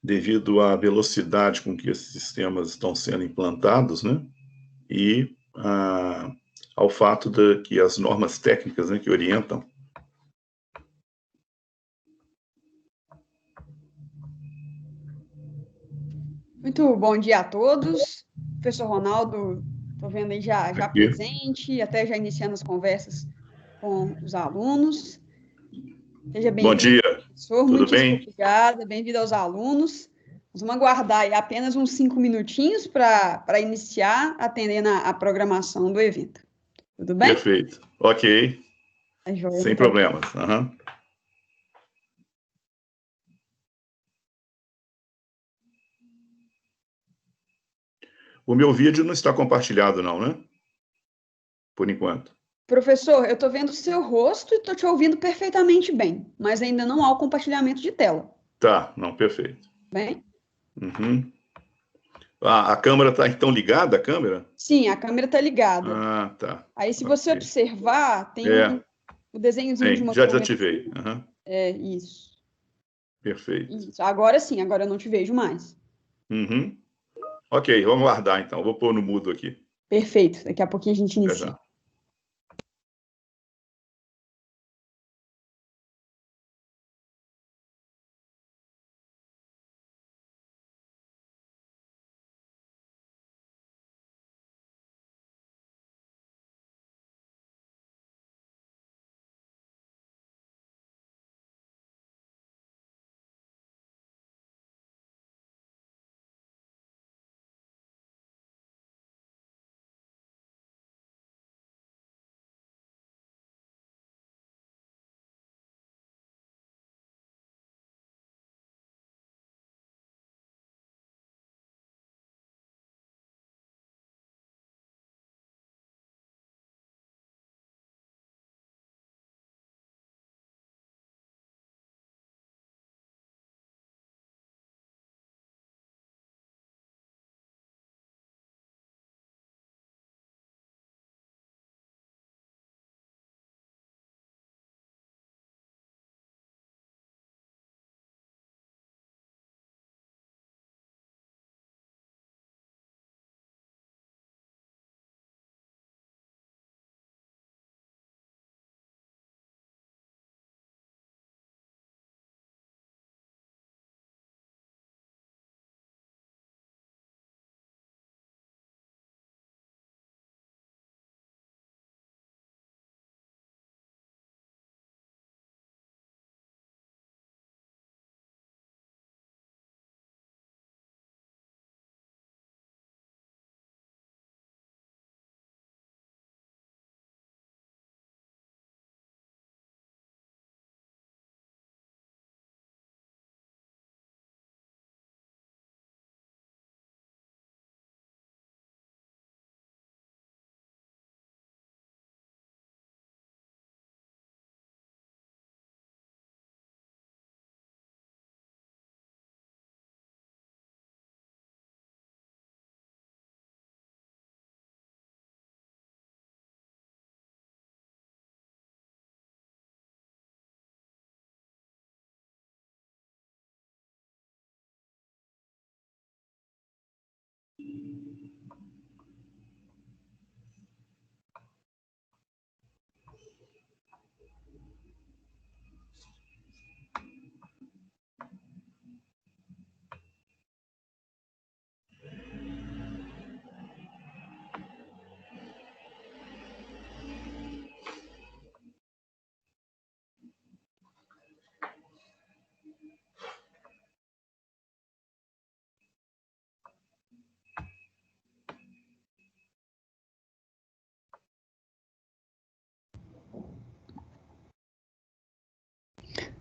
devido à velocidade com que esses sistemas estão sendo implantados, né? E ao fato de que as normas técnicas, né, que orientam. Muito bom dia a todos. Professor Ronaldo, estou vendo aí já presente, até já iniciando as conversas com os alunos. Seja bem-vindo, bom dia, professor. Tudo bem? Obrigada, bem-vindo aos alunos. Nós vamos aguardar aí apenas uns 5 minutinhos para iniciar, atendendo a programação do evento. Tudo bem? Perfeito. Ok. Sem problemas. Uhum. O meu vídeo não está compartilhado, não, né? Por enquanto. Professor, eu estou vendo o seu rosto e estou te ouvindo perfeitamente bem, mas ainda não há o compartilhamento de tela. Tá, não, perfeito. Bem? Uhum. A câmera está, então, ligada, a câmera? Sim, a câmera está ligada. Ah, tá. Aí, se você observar, tem o desenhozinho de uma já câmera. desativei. Uhum. É, isso. Perfeito. Isso. Agora sim, agora eu não te vejo mais. Uhum. Ok, vamos guardar, então. Vou pôr no mudo aqui. Perfeito. Daqui a pouquinho a gente inicia. Já.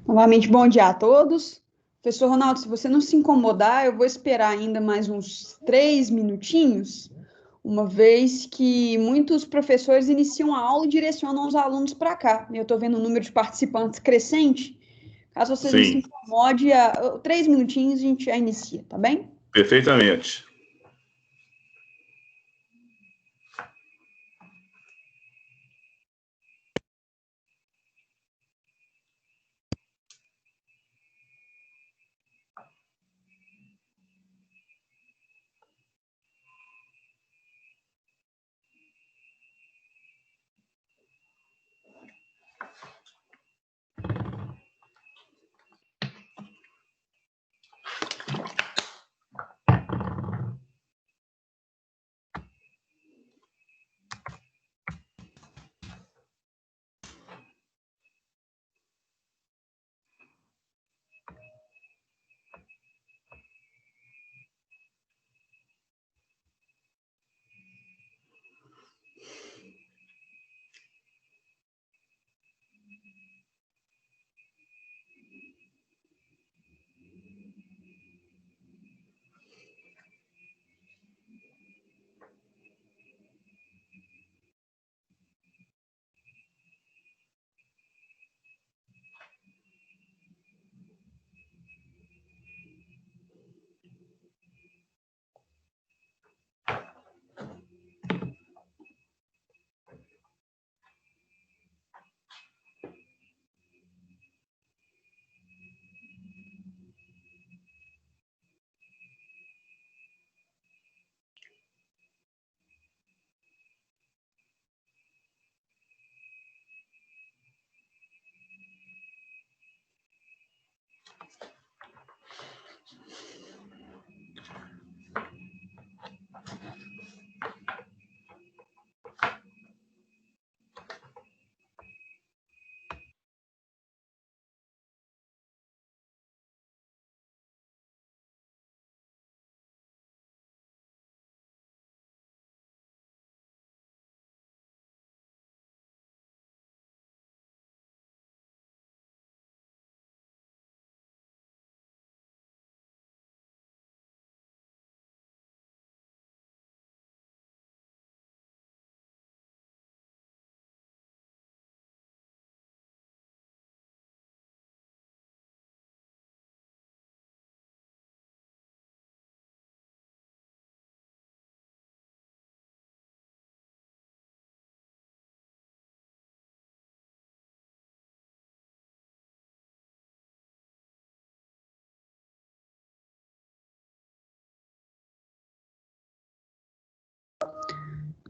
Novamente, bom dia a todos. Professor Ronaldo, se você não se incomodar, eu vou esperar ainda mais uns 3 minutinhos, uma vez que muitos professores iniciam a aula e direcionam os alunos para cá. Eu estou vendo o número de participantes crescente. Caso você não se incomode, 3 minutinhos a gente já inicia, tá bem? Perfeitamente.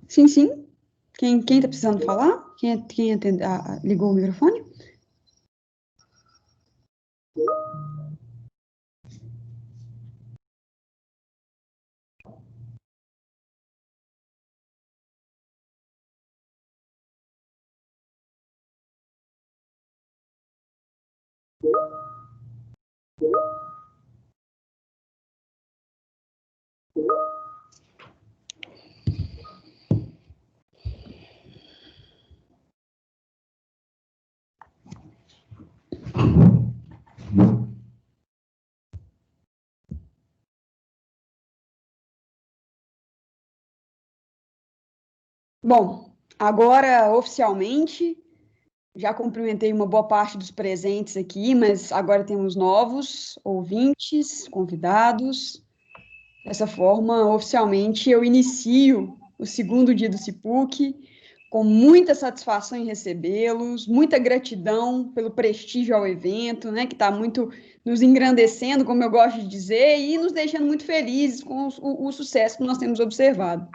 Sim, sim. Quem está precisando falar? Quem ligou o microfone? Bom, agora, oficialmente, já cumprimentei uma boa parte dos presentes aqui, mas agora temos novos ouvintes, convidados. Dessa forma, oficialmente, eu inicio o segundo dia do CIPUC, com muita satisfação em recebê-los, muita gratidão pelo prestígio ao evento, né, que está muito nos engrandecendo, como eu gosto de dizer, e nos deixando muito felizes com o sucesso que nós temos observado.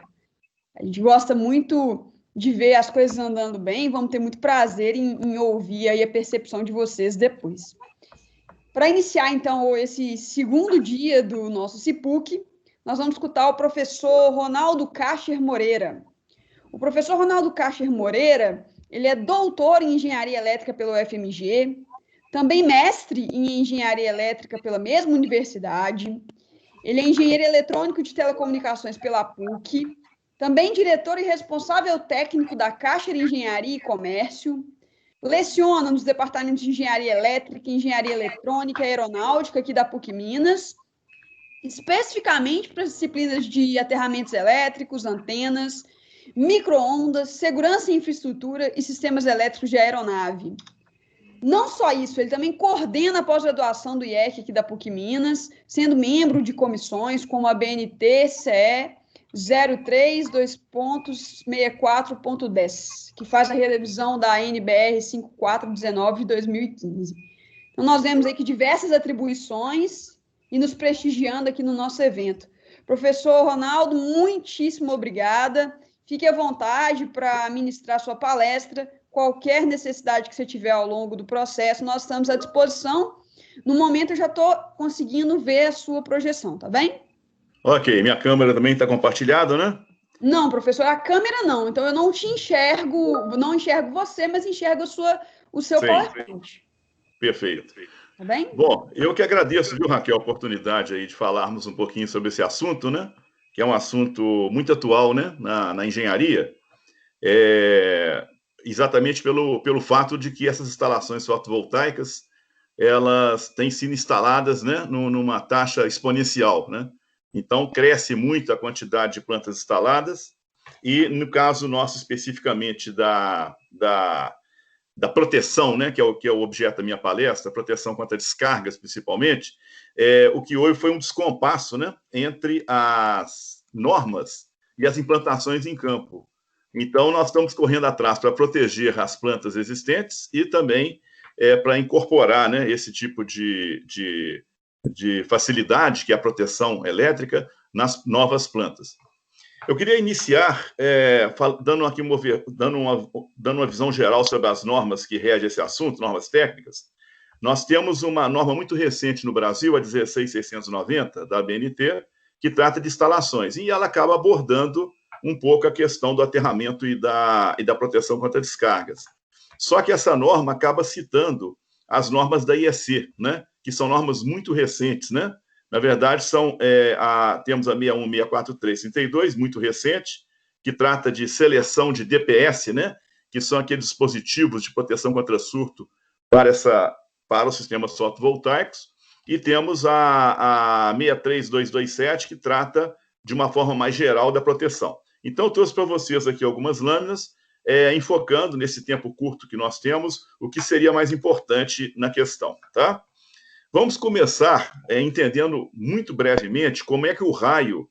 A gente gosta muito de ver as coisas andando bem, vamos ter muito prazer em ouvir aí a percepção de vocês depois. Para iniciar, então, esse segundo dia do nosso CIPUC, nós vamos escutar o professor Ronaldo Cacher Moreira. O professor Ronaldo Cacher Moreira, ele é doutor em Engenharia Elétrica pelo UFMG, também mestre em Engenharia Elétrica pela mesma universidade, ele é engenheiro eletrônico de telecomunicações pela PUC, também diretor e responsável técnico da Cacher Engenharia e Comércio, leciona nos departamentos de Engenharia Elétrica, Engenharia Eletrônica e Aeronáutica aqui da PUC Minas, especificamente para as disciplinas de aterramentos elétricos, antenas, micro-ondas, segurança e infraestrutura e sistemas elétricos de aeronave. Não só isso, ele também coordena a pós-graduação do IEC aqui da PUC Minas, sendo membro de comissões como a BNT-CE 03.2.64.10, que faz a revisão da NBR 5419 de 2015. Então, nós vemos aqui diversas atribuições e nos prestigiando aqui no nosso evento. Professor Ronaldo, muitíssimo obrigada. Fique à vontade para ministrar sua palestra. Qualquer necessidade que você tiver ao longo do processo, nós estamos à disposição. No momento, eu já estou conseguindo ver a sua projeção, tá bem? Ok, minha câmera também está compartilhada, né? Não, professor, a câmera não. Então, eu não te enxergo, não enxergo você, mas enxergo o seu PowerPoint. Perfeito. Tá bem? Bom, eu que agradeço, viu, Raquel, a oportunidade aí de falarmos um pouquinho sobre esse assunto, né? Que é um assunto muito atual, né? Na engenharia. Exatamente pelo fato de que essas instalações fotovoltaicas, elas têm sido instaladas, né? Numa taxa exponencial, né? Então, cresce muito a quantidade de plantas instaladas e, no caso nosso, especificamente da proteção, né, que é o objeto da minha palestra, proteção contra descargas, principalmente, o que houve foi um descompasso, né, entre as normas e as implantações em campo. Então, nós estamos correndo atrás para proteger as plantas existentes e também para incorporar, né, esse tipo de facilidade, que é a proteção elétrica, nas novas plantas. Eu queria iniciar dando uma visão geral sobre as normas que regem esse assunto, normas técnicas. Nós temos uma norma muito recente no Brasil, a 16690, da ABNT, que trata de instalações, e ela acaba abordando um pouco a questão do aterramento e da proteção contra descargas. Só que essa norma acaba citando as normas da IEC, né, que são normas muito recentes, né? Na verdade, temos a 6164332, muito recente, que trata de seleção de DPS, né? Que são aqueles dispositivos de proteção contra surto para os sistemas fotovoltaicos. E temos a 63227, que trata de uma forma mais geral da proteção. Então, eu trouxe para vocês aqui algumas lâminas, enfocando nesse tempo curto que nós temos, o que seria mais importante na questão, tá? Vamos começar entendendo muito brevemente como é que o raio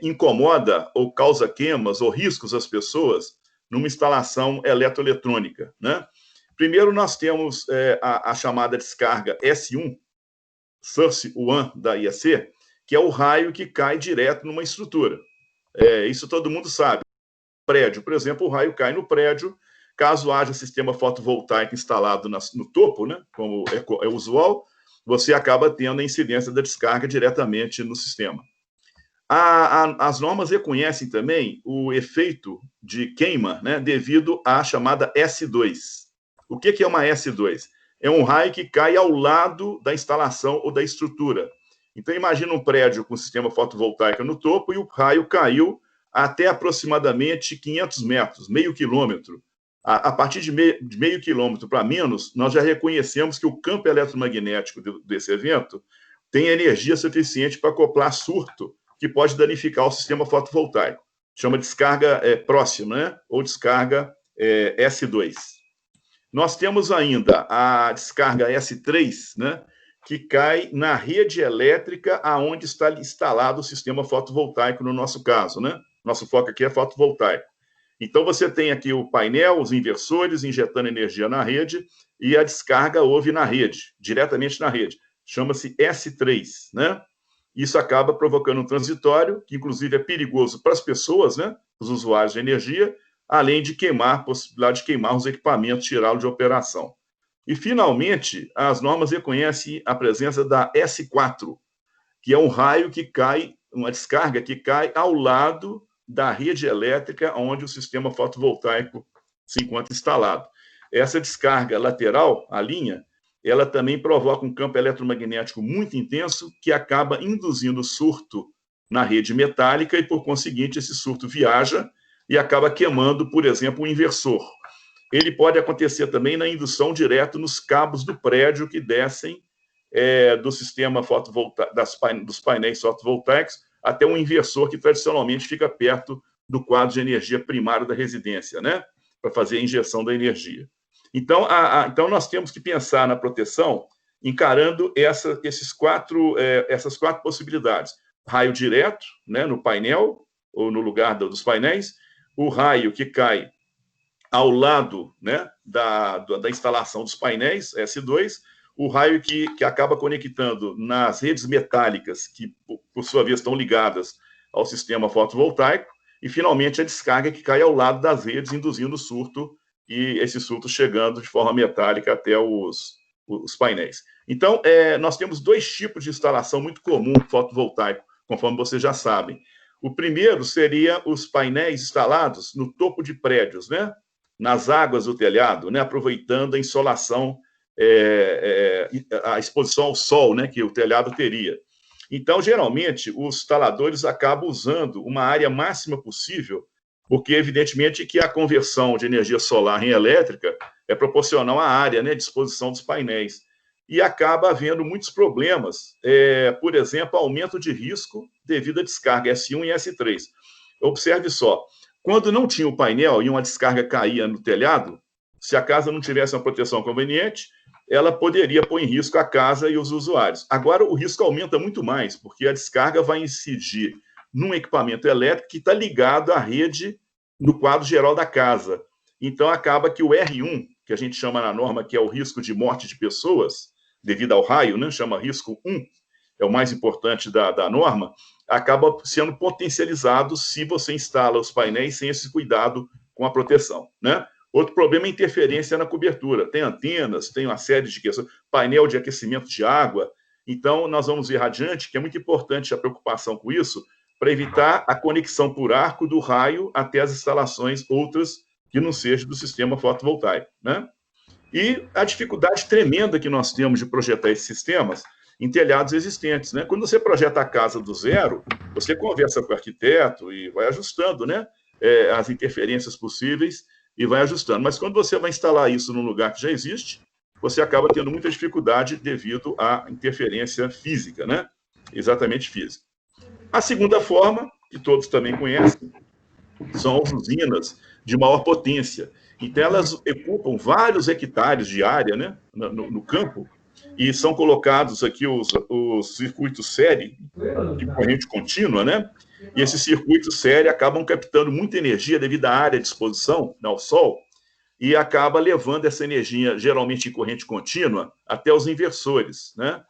incomoda ou causa queimas ou riscos às pessoas numa instalação eletroeletrônica, né? Primeiro, nós temos a chamada descarga S1, Source 1 da IEC, que é o raio que cai direto numa estrutura. Isso todo mundo sabe. prédio. Por exemplo, o raio cai no prédio, caso haja sistema fotovoltaico instalado no topo, né, como é usual, você acaba tendo a incidência da descarga diretamente no sistema. As normas reconhecem também o efeito de queima, né, devido à chamada S2. O que é uma S2? É um raio que cai ao lado da instalação ou da estrutura. Então, imagina um prédio com sistema fotovoltaico no topo e o raio caiu até aproximadamente 500 metros, meio quilômetro. A partir de meio quilômetro para menos, nós já reconhecemos que o campo eletromagnético desse evento tem energia suficiente para acoplar surto, que pode danificar o sistema fotovoltaico. Chama descarga próxima, né? Ou descarga S2. Nós temos ainda a descarga S3, né? Que cai na rede elétrica aonde está instalado o sistema fotovoltaico, no nosso caso, né? Nosso foco aqui é fotovoltaico. Então, você tem aqui o painel, os inversores injetando energia na rede e a descarga houve na rede, diretamente na rede. Chama-se S3, né? Isso acaba provocando um transitório, que inclusive é perigoso para as pessoas, né? Os usuários de energia, além de queimar, possibilidade de queimar os equipamentos, tirá-los de operação. E, finalmente, as normas reconhecem a presença da S4, que é um raio que cai, uma descarga que cai ao lado da rede elétrica onde o sistema fotovoltaico se encontra instalado. Essa descarga lateral, a linha, ela também provoca um campo eletromagnético muito intenso que acaba induzindo surto na rede metálica e, por conseguinte, esse surto viaja e acaba queimando, por exemplo, o inversor. Ele pode acontecer também na indução direto nos cabos do prédio que descem do sistema fotovoltaico, dos painéis fotovoltaicos, até um inversor que tradicionalmente fica perto do quadro de energia primário da residência, né? Para fazer a injeção da energia. Então, nós temos que pensar na proteção encarando essas quatro possibilidades. Raio direto, né, no painel, ou no lugar dos painéis, o raio que cai ao lado, né, da instalação dos painéis, S2, o raio que acaba conectando nas redes metálicas, que, por sua vez, estão ligadas ao sistema fotovoltaico, e, finalmente, a descarga que cai ao lado das redes, induzindo surto, e esse surto chegando de forma metálica até os painéis. Então, nós temos dois tipos de instalação muito comum fotovoltaico, conforme vocês já sabem. O primeiro seria os painéis instalados no topo de prédios, né? Nas águas do telhado, né? Aproveitando a insolação, a exposição ao sol, né? Que o telhado teria. Então, geralmente, os instaladores acabam usando uma área máxima possível, porque, evidentemente, que a conversão de energia solar em elétrica é proporcional à área, né, de exposição dos painéis. E acaba havendo muitos problemas, por exemplo, aumento de risco devido à descarga S1 e S3. Observe só, quando não tinha o painel e uma descarga caía no telhado, se a casa não tivesse uma proteção conveniente, ela poderia pôr em risco a casa e os usuários. Agora, o risco aumenta muito mais, porque a descarga vai incidir num equipamento elétrico que está ligado à rede no quadro geral da casa. Então, acaba que o R1, que a gente chama na norma, que é o risco de morte de pessoas, devido ao raio, né? Chama risco 1, é o mais importante da norma, acaba sendo potencializado se você instala os painéis sem esse cuidado com a proteção, né? Outro problema é a interferência na cobertura. Tem antenas, tem uma série de questões, painel de aquecimento de água. Então, nós vamos ver adiante que é muito importante a preocupação com isso, para evitar a conexão por arco do raio até as instalações outras que não sejam do sistema fotovoltaico, né? E a dificuldade tremenda que nós temos de projetar esses sistemas em telhados existentes, né? Quando você projeta a casa do zero, você conversa com o arquiteto e vai ajustando, né? As interferências possíveis e vai ajustando. Mas quando você vai instalar isso num lugar que já existe, você acaba tendo muita dificuldade devido à interferência física, né? Exatamente física. A segunda forma, que todos também conhecem, são as usinas de maior potência. Então, elas ocupam vários hectares de área, né, no campo, e são colocados aqui os circuitos série de corrente contínua, né? E esses circuitos série acabam captando muita energia devido à área de exposição ao sol, e acaba levando essa energia, geralmente em corrente contínua, até os inversores, né?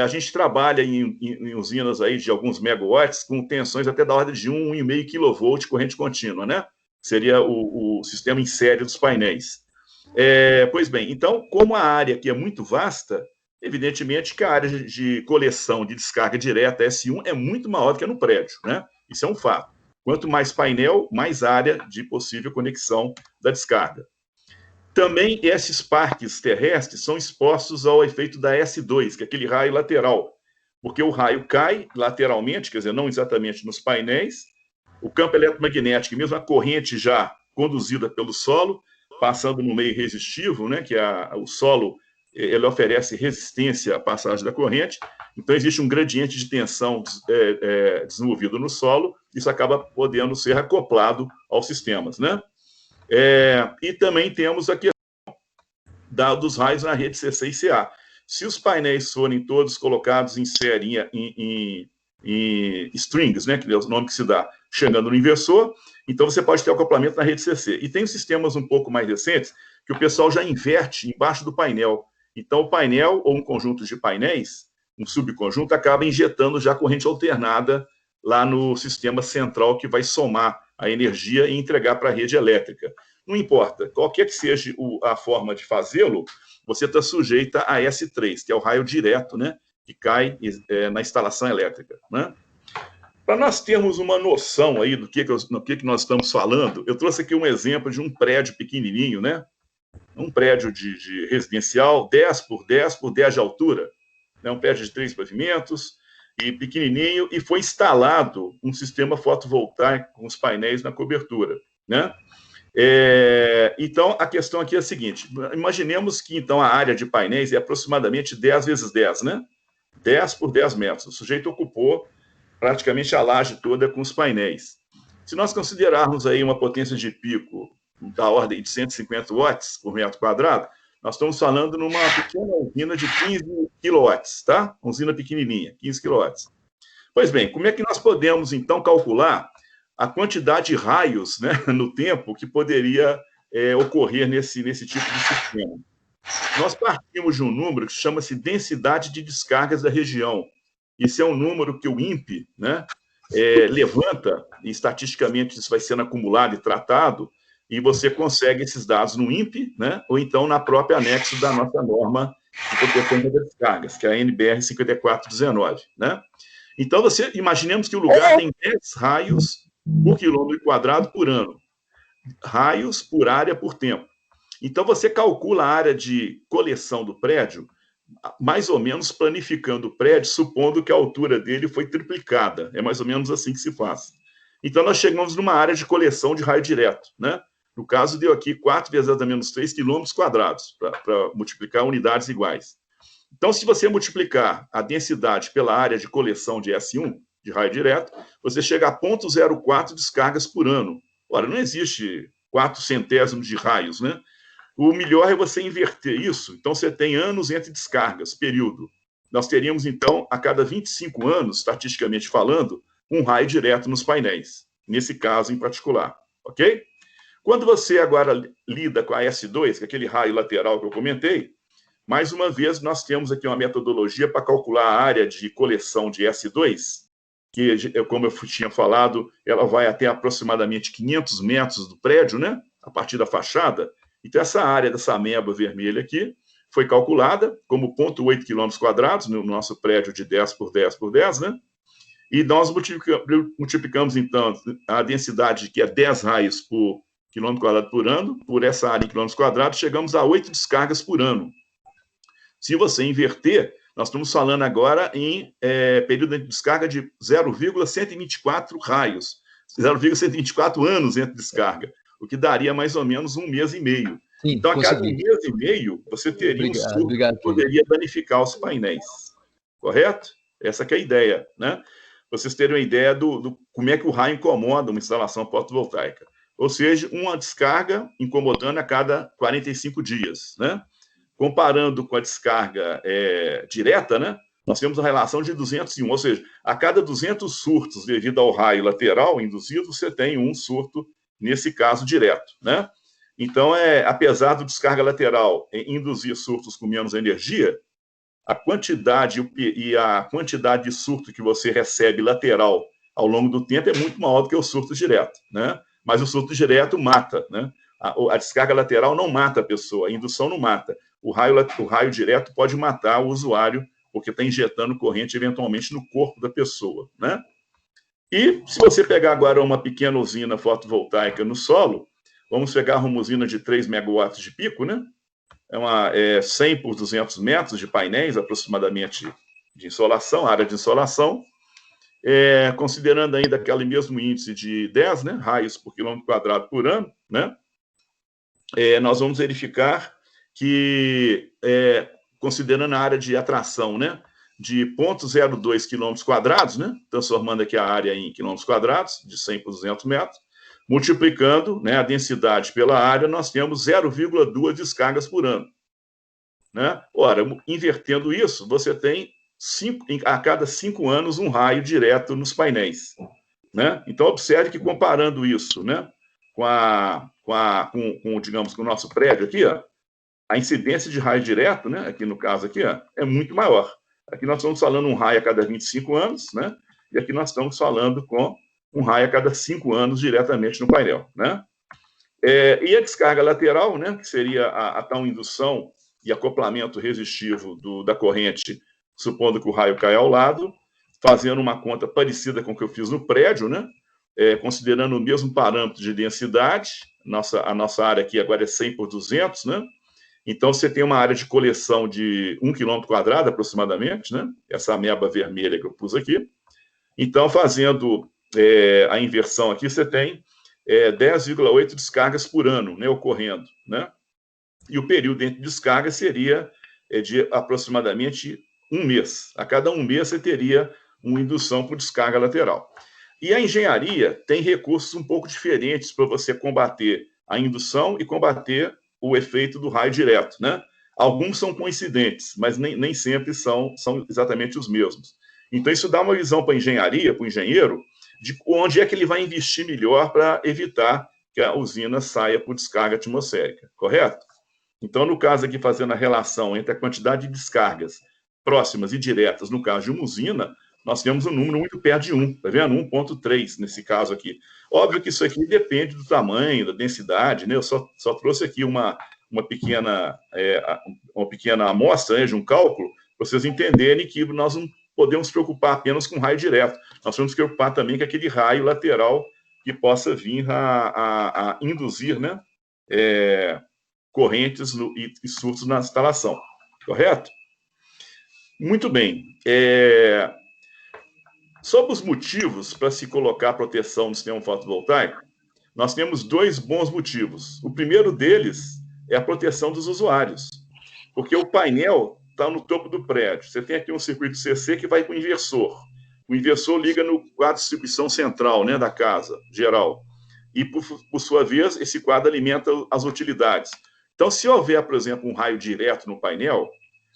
A gente trabalha em usinas aí de alguns megawatts com tensões até da ordem de 1,5 kV de corrente contínua, né? seria o sistema em série dos painéis. Pois bem, então, como a área aqui é muito vasta, evidentemente que a área de coleção de descarga direta S1 é muito maior do que no prédio, né? Isso é um fato. Quanto mais painel, mais área de possível conexão da descarga. Também esses parques terrestres são expostos ao efeito da S2, que é aquele raio lateral, porque o raio cai lateralmente, quer dizer, não exatamente nos painéis, o campo eletromagnético, mesmo a corrente já conduzida pelo solo, passando no meio resistivo, né, que o solo ele oferece resistência à passagem da corrente, então existe um gradiente de tensão desenvolvido no solo, isso acaba podendo ser acoplado aos sistemas, né? E também temos a questão dos raios na rede CC e CA. Se os painéis forem todos colocados em série, em strings, né, que é o nome que se dá, chegando no inversor, então você pode ter acoplamento na rede CC. E tem sistemas um pouco mais recentes que o pessoal já inverte embaixo do painel. Então, o painel ou um conjunto de painéis, um subconjunto, acaba injetando já corrente alternada lá no sistema central que vai somar a energia e entregar para a rede elétrica. Não importa, qualquer que seja a forma de fazê-lo, você está sujeita a S3, que é o raio direto, né, que cai na instalação elétrica, né? Para nós termos uma noção aí do que nós estamos falando, eu trouxe aqui um exemplo de um prédio pequenininho, né? Um prédio de residencial, 10 por 10 por 10 de altura, né? Um prédio de 3 pavimentos, e pequenininho, e foi instalado um sistema fotovoltaico com os painéis na cobertura, né? Então, a questão aqui é a seguinte, imaginemos que, então, a área de painéis é aproximadamente 10 vezes 10, né? 10 por 10 metros. O sujeito ocupou praticamente a laje toda com os painéis. Se nós considerarmos aí uma potência de pico da ordem de 150 watts por metro quadrado, nós estamos falando numa pequena usina de 15 quilowatts, tá? Uma usina pequenininha, 15 quilowatts. Pois bem, como é que nós podemos, então, calcular a quantidade de raios, né, no tempo que poderia ocorrer nesse tipo de sistema? Nós partimos de um número que chama-se densidade de descargas da região. Esse é um número que o INPE, né, levanta, e estatisticamente isso vai sendo acumulado e tratado, e você consegue esses dados no INPE, né, ou então na própria anexo da nossa norma de proteção contra descargas, que é a NBR 5419, né? Então, imaginemos que o lugar tem 10 raios por quilômetro quadrado por ano. Raios por área por tempo. Então, você calcula a área de coleção do prédio, mais ou menos planificando o prédio, supondo que a altura dele foi triplicada. É mais ou menos assim que se faz. Então, nós chegamos numa área de coleção de raio direto, né? No caso, deu aqui 4 vezes 10 a menos 3 quilômetros quadrados, para multiplicar unidades iguais. Então, se você multiplicar a densidade pela área de coleção de S1, de raio direto, você chega a 0,04 descargas por ano. Ora, não existe 4 centésimos de raios, né? O melhor é você inverter isso. Então, você tem anos entre descargas, período. Nós teríamos, então, a cada 25 anos, estatisticamente falando, um raio direto nos painéis, nesse caso em particular, ok? Quando você agora lida com a S2, que é aquele raio lateral que eu comentei, mais uma vez, nós temos aqui uma metodologia para calcular a área de coleção de S2, que, como eu tinha falado, ela vai até aproximadamente 500 metros do prédio, né? A partir da fachada. Então, essa área dessa ameba vermelha aqui foi calculada como 0,8 km² no nosso prédio de 10 por 10 por 10, né? E nós multiplicamos, então, a densidade, que é 10 raios por quilômetro quadrado por ano, por essa área em quilômetros quadrados, chegamos a 8 descargas por ano. Se você inverter, nós estamos falando agora em período de descarga de 0,124 raios, 0,124 anos entre descarga, o que daria mais ou menos 1 mês e meio. Sim, então, a cada 1 mês e meio, você teria um surto que poderia danificar os painéis. Correto? Essa que é a ideia, né? Vocês terem uma ideia do como é que o raio incomoda uma instalação fotovoltaica. Ou seja, uma descarga incomodando a cada 45 dias, né? Comparando com a descarga direta, né, nós temos uma relação de 201, ou seja, a cada 200 surtos devido ao raio lateral induzido, você tem um surto, nesse caso, direto, né? Então, apesar do descarga lateral induzir surtos com menos energia, a quantidade de surto que você recebe lateral ao longo do tempo é muito maior do que o surto direto, né? mas o surto direto mata, né? A descarga lateral não mata a pessoa, a indução não mata. O raio direto pode matar o usuário, porque está injetando corrente eventualmente no corpo da pessoa, né? E se você pegar agora uma pequena usina fotovoltaica no solo, vamos pegar uma usina de 3 megawatts de pico, né? É 100 por 200 metros de painéis, aproximadamente, de insolação, área de insolação, considerando ainda aquele mesmo índice de 10, né, raios por quilômetro quadrado por ano, né, nós vamos verificar que, considerando a área de atração, né, de 0,02 quilômetros quadrados, né, transformando aqui a área em quilômetros quadrados, de 100 por 200 metros, multiplicando, né, a densidade pela área, nós temos 0,2 descargas por ano, né? Ora, invertendo isso, você tem a cada 5 anos um raio direto nos painéis, né? Então, observe que comparando isso, né, digamos, com o nosso prédio aqui, ó, a incidência de raio direto, né, aqui no caso aqui, ó, é muito maior. Aqui nós estamos falando um raio a cada 25 anos, né? E aqui nós estamos falando com um raio a cada 5 anos diretamente no painel, né? E a descarga lateral, né, que seria a tal indução e acoplamento resistivo da corrente, supondo que o raio caia ao lado, fazendo uma conta parecida com o que eu fiz no prédio, né, considerando o mesmo parâmetro de densidade, a nossa área aqui agora é 100 por 200, né? Então, você tem uma área de coleção de 1 quilômetro quadrado, aproximadamente, né? Essa ameba vermelha que eu pus aqui. Então, fazendo a inversão aqui, você tem 10,8 descargas por ano, né, ocorrendo, né? E o período entre descargas seria de aproximadamente um mês. A cada um mês você teria uma indução por descarga lateral. E a engenharia tem recursos um pouco diferentes para você combater a indução e combater o efeito do raio direto, né? Alguns são coincidentes, mas nem sempre são exatamente os mesmos. Então, isso dá uma visão para a engenharia, para o engenheiro, de onde é que ele vai investir melhor para evitar que a usina saia por descarga atmosférica, correto? Então, no caso aqui, fazendo a relação entre a quantidade de descargas próximas e diretas, no caso de uma usina, nós temos um número muito perto de 1, tá vendo? 1,3 nesse caso aqui. Óbvio que isso aqui depende do tamanho, da densidade, né? Eu só trouxe aqui uma pequena amostra, né, de um cálculo, para vocês entenderem que nós não podemos preocupar apenas com raio direto, nós temos que preocupar também com aquele raio lateral que possa vir a induzir, né, correntes e surtos na instalação, correto? Muito bem. Sobre os motivos para se colocar proteção no sistema fotovoltaico, nós temos 2 bons motivos. O primeiro deles é a proteção dos usuários, porque o painel está no topo do prédio. Você tem aqui um circuito CC que vai com o inversor. O inversor liga no quadro de distribuição central, né, da casa, geral. E, por sua vez, esse quadro alimenta as utilidades. Então, se houver, por exemplo, um raio direto no painel,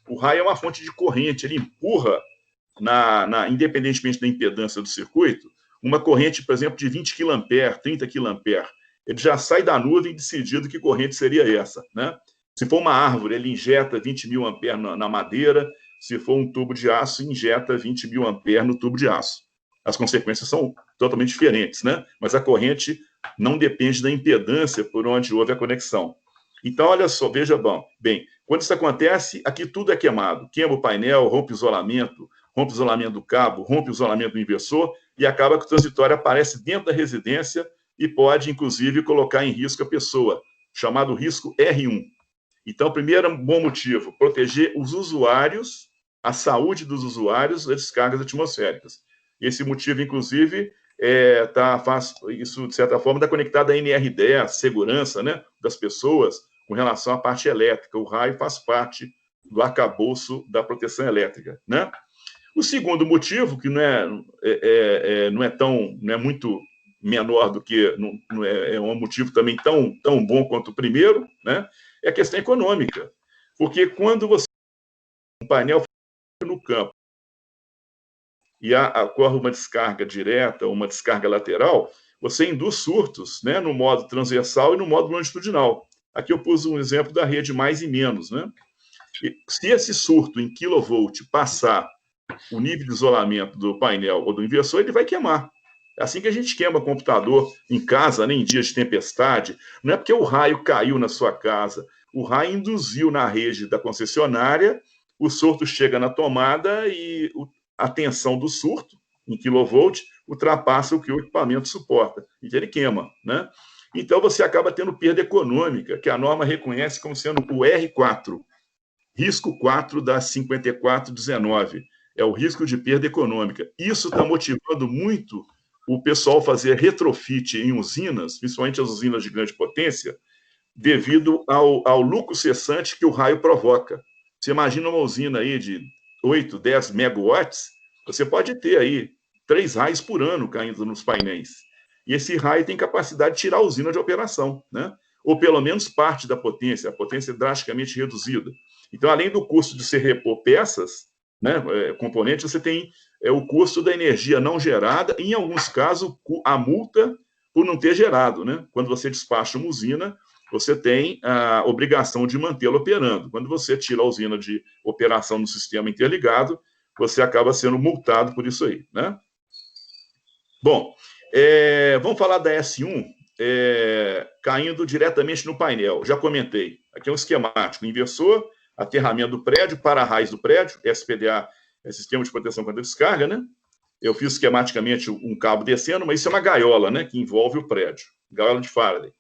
o raio é uma fonte de corrente, ele empurra, independentemente da impedância do circuito, uma corrente, por exemplo, de 20 kA, 30 kA. Ele já sai da nuvem decidido que corrente seria essa, né? Se for uma árvore, ele injeta 20.000 amperes na madeira. Se for um tubo de aço, injeta 20.000 amperes no tubo de aço. As consequências são totalmente diferentes, né? Mas a corrente não depende da impedância por onde houve a conexão. Então, olha só, veja bem, quando isso acontece, aqui tudo é queimado. Queima o painel, rompe o isolamento do cabo, rompe o isolamento do inversor e acaba que o transitório aparece dentro da residência e pode, inclusive, colocar em risco a pessoa, chamado risco R1. Então, primeiro bom motivo, proteger os usuários, a saúde dos usuários das descargas atmosféricas. Esse motivo, inclusive, isso, de certa forma, está conectado à NR10, segurança, né, das pessoas com relação à parte elétrica. O raio faz parte do arcabouço da proteção elétrica, né? O segundo motivo, que não é muito menor do que, não é um motivo também tão bom quanto o primeiro, né, é a questão econômica. Porque quando você tem um painel no campo e ocorre uma descarga direta ou uma descarga lateral, você induz surtos, né, no modo transversal e no modo longitudinal. Aqui eu pus um exemplo da rede mais e menos, né? E se esse surto em quilovolt passar o nível de isolamento do painel ou do inversor, ele vai queimar. É assim que a gente queima computador em casa, né, em dias de tempestade. Não é porque o raio caiu na sua casa, o raio induziu na rede da concessionária, o surto chega na tomada e a tensão do surto, em quilovolt, ultrapassa o que o equipamento suporta. E ele queima, né? Então você acaba tendo perda econômica, que a norma reconhece como sendo o R4, risco 4 da 5419. É o risco de perda econômica. Isso está motivando muito o pessoal a fazer retrofit em usinas, principalmente as usinas de grande potência, devido ao lucro cessante que o raio provoca. Você imagina uma usina aí de 8, 10 megawatts, você pode ter aí 3 raios por ano caindo nos painéis. E esse raio tem capacidade de tirar a usina de operação, né? Ou pelo menos parte da potência, a potência é drasticamente reduzida. Então, além do custo de se repor peças, né, componentes, você tem o custo da energia não gerada, e, em alguns casos, a multa por não ter gerado, né? Quando você despacha uma usina, você tem a obrigação de mantê-la operando. Quando você tira a usina de operação no sistema interligado, você acaba sendo multado por isso aí, né? Bom, vamos falar da S1, caindo diretamente no painel. Já comentei. Aqui é um esquemático: inversor, aterramento do prédio, para-raios do prédio, SPDA é Sistema de Proteção contra Descarga, né? Eu fiz esquematicamente um cabo descendo, mas isso é uma gaiola, né, que envolve o prédio, gaiola de Faraday.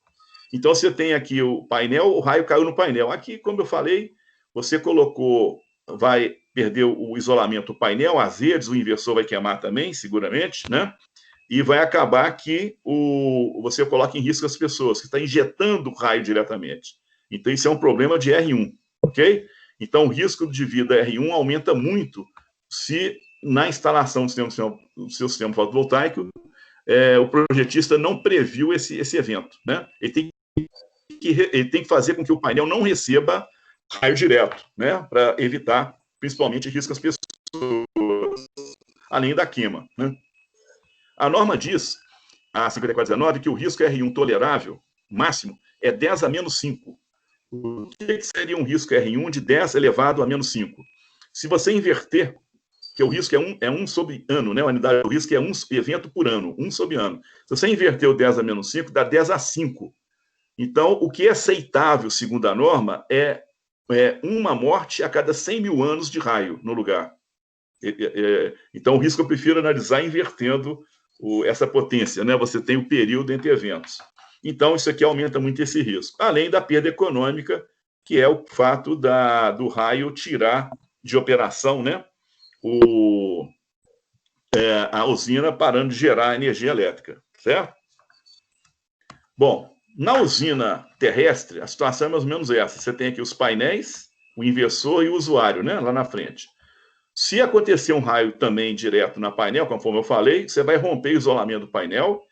Então, você tem aqui o painel, o raio caiu no painel. Aqui, como eu falei, você colocou, vai perder o isolamento do painel, as redes, o inversor vai queimar também, seguramente, né? E vai acabar que você coloca em risco as pessoas, que está injetando o raio diretamente. Então, isso é um problema de R1, ok? Então, o risco de vida R1 aumenta muito se, na instalação do seu sistema fotovoltaico, o projetista não previu esse evento, né? Ele tem que fazer com que o painel não receba raio direto, né? Para evitar, principalmente, risco às pessoas, além da queima, né? A norma diz, a 5419, que o risco R1 tolerável, máximo, é 10 a menos 5. O que seria um risco R1 de 10 elevado a menos 5? Se você inverter, que o risco é 1 sobre ano, né? A unidade do risco é 1 evento por ano, 1 sobre ano. Se você inverter o 10 a menos 5, dá 10 a 5. Então, o que é aceitável, segundo a norma, é uma morte a cada 100 mil anos de raio no lugar. Então, o risco eu prefiro analisar invertendo essa potência, né? Você tem o período entre eventos. Então, isso aqui aumenta muito esse risco. Além da perda econômica, que é o fato do raio tirar de operação, né, a usina, parando de gerar energia elétrica, certo? Bom, na usina terrestre, a situação é mais ou menos essa. Você tem aqui os painéis, o inversor e o usuário, né, lá na frente. Se acontecer um raio também direto na painel, conforme eu falei, você vai romper o isolamento do painel,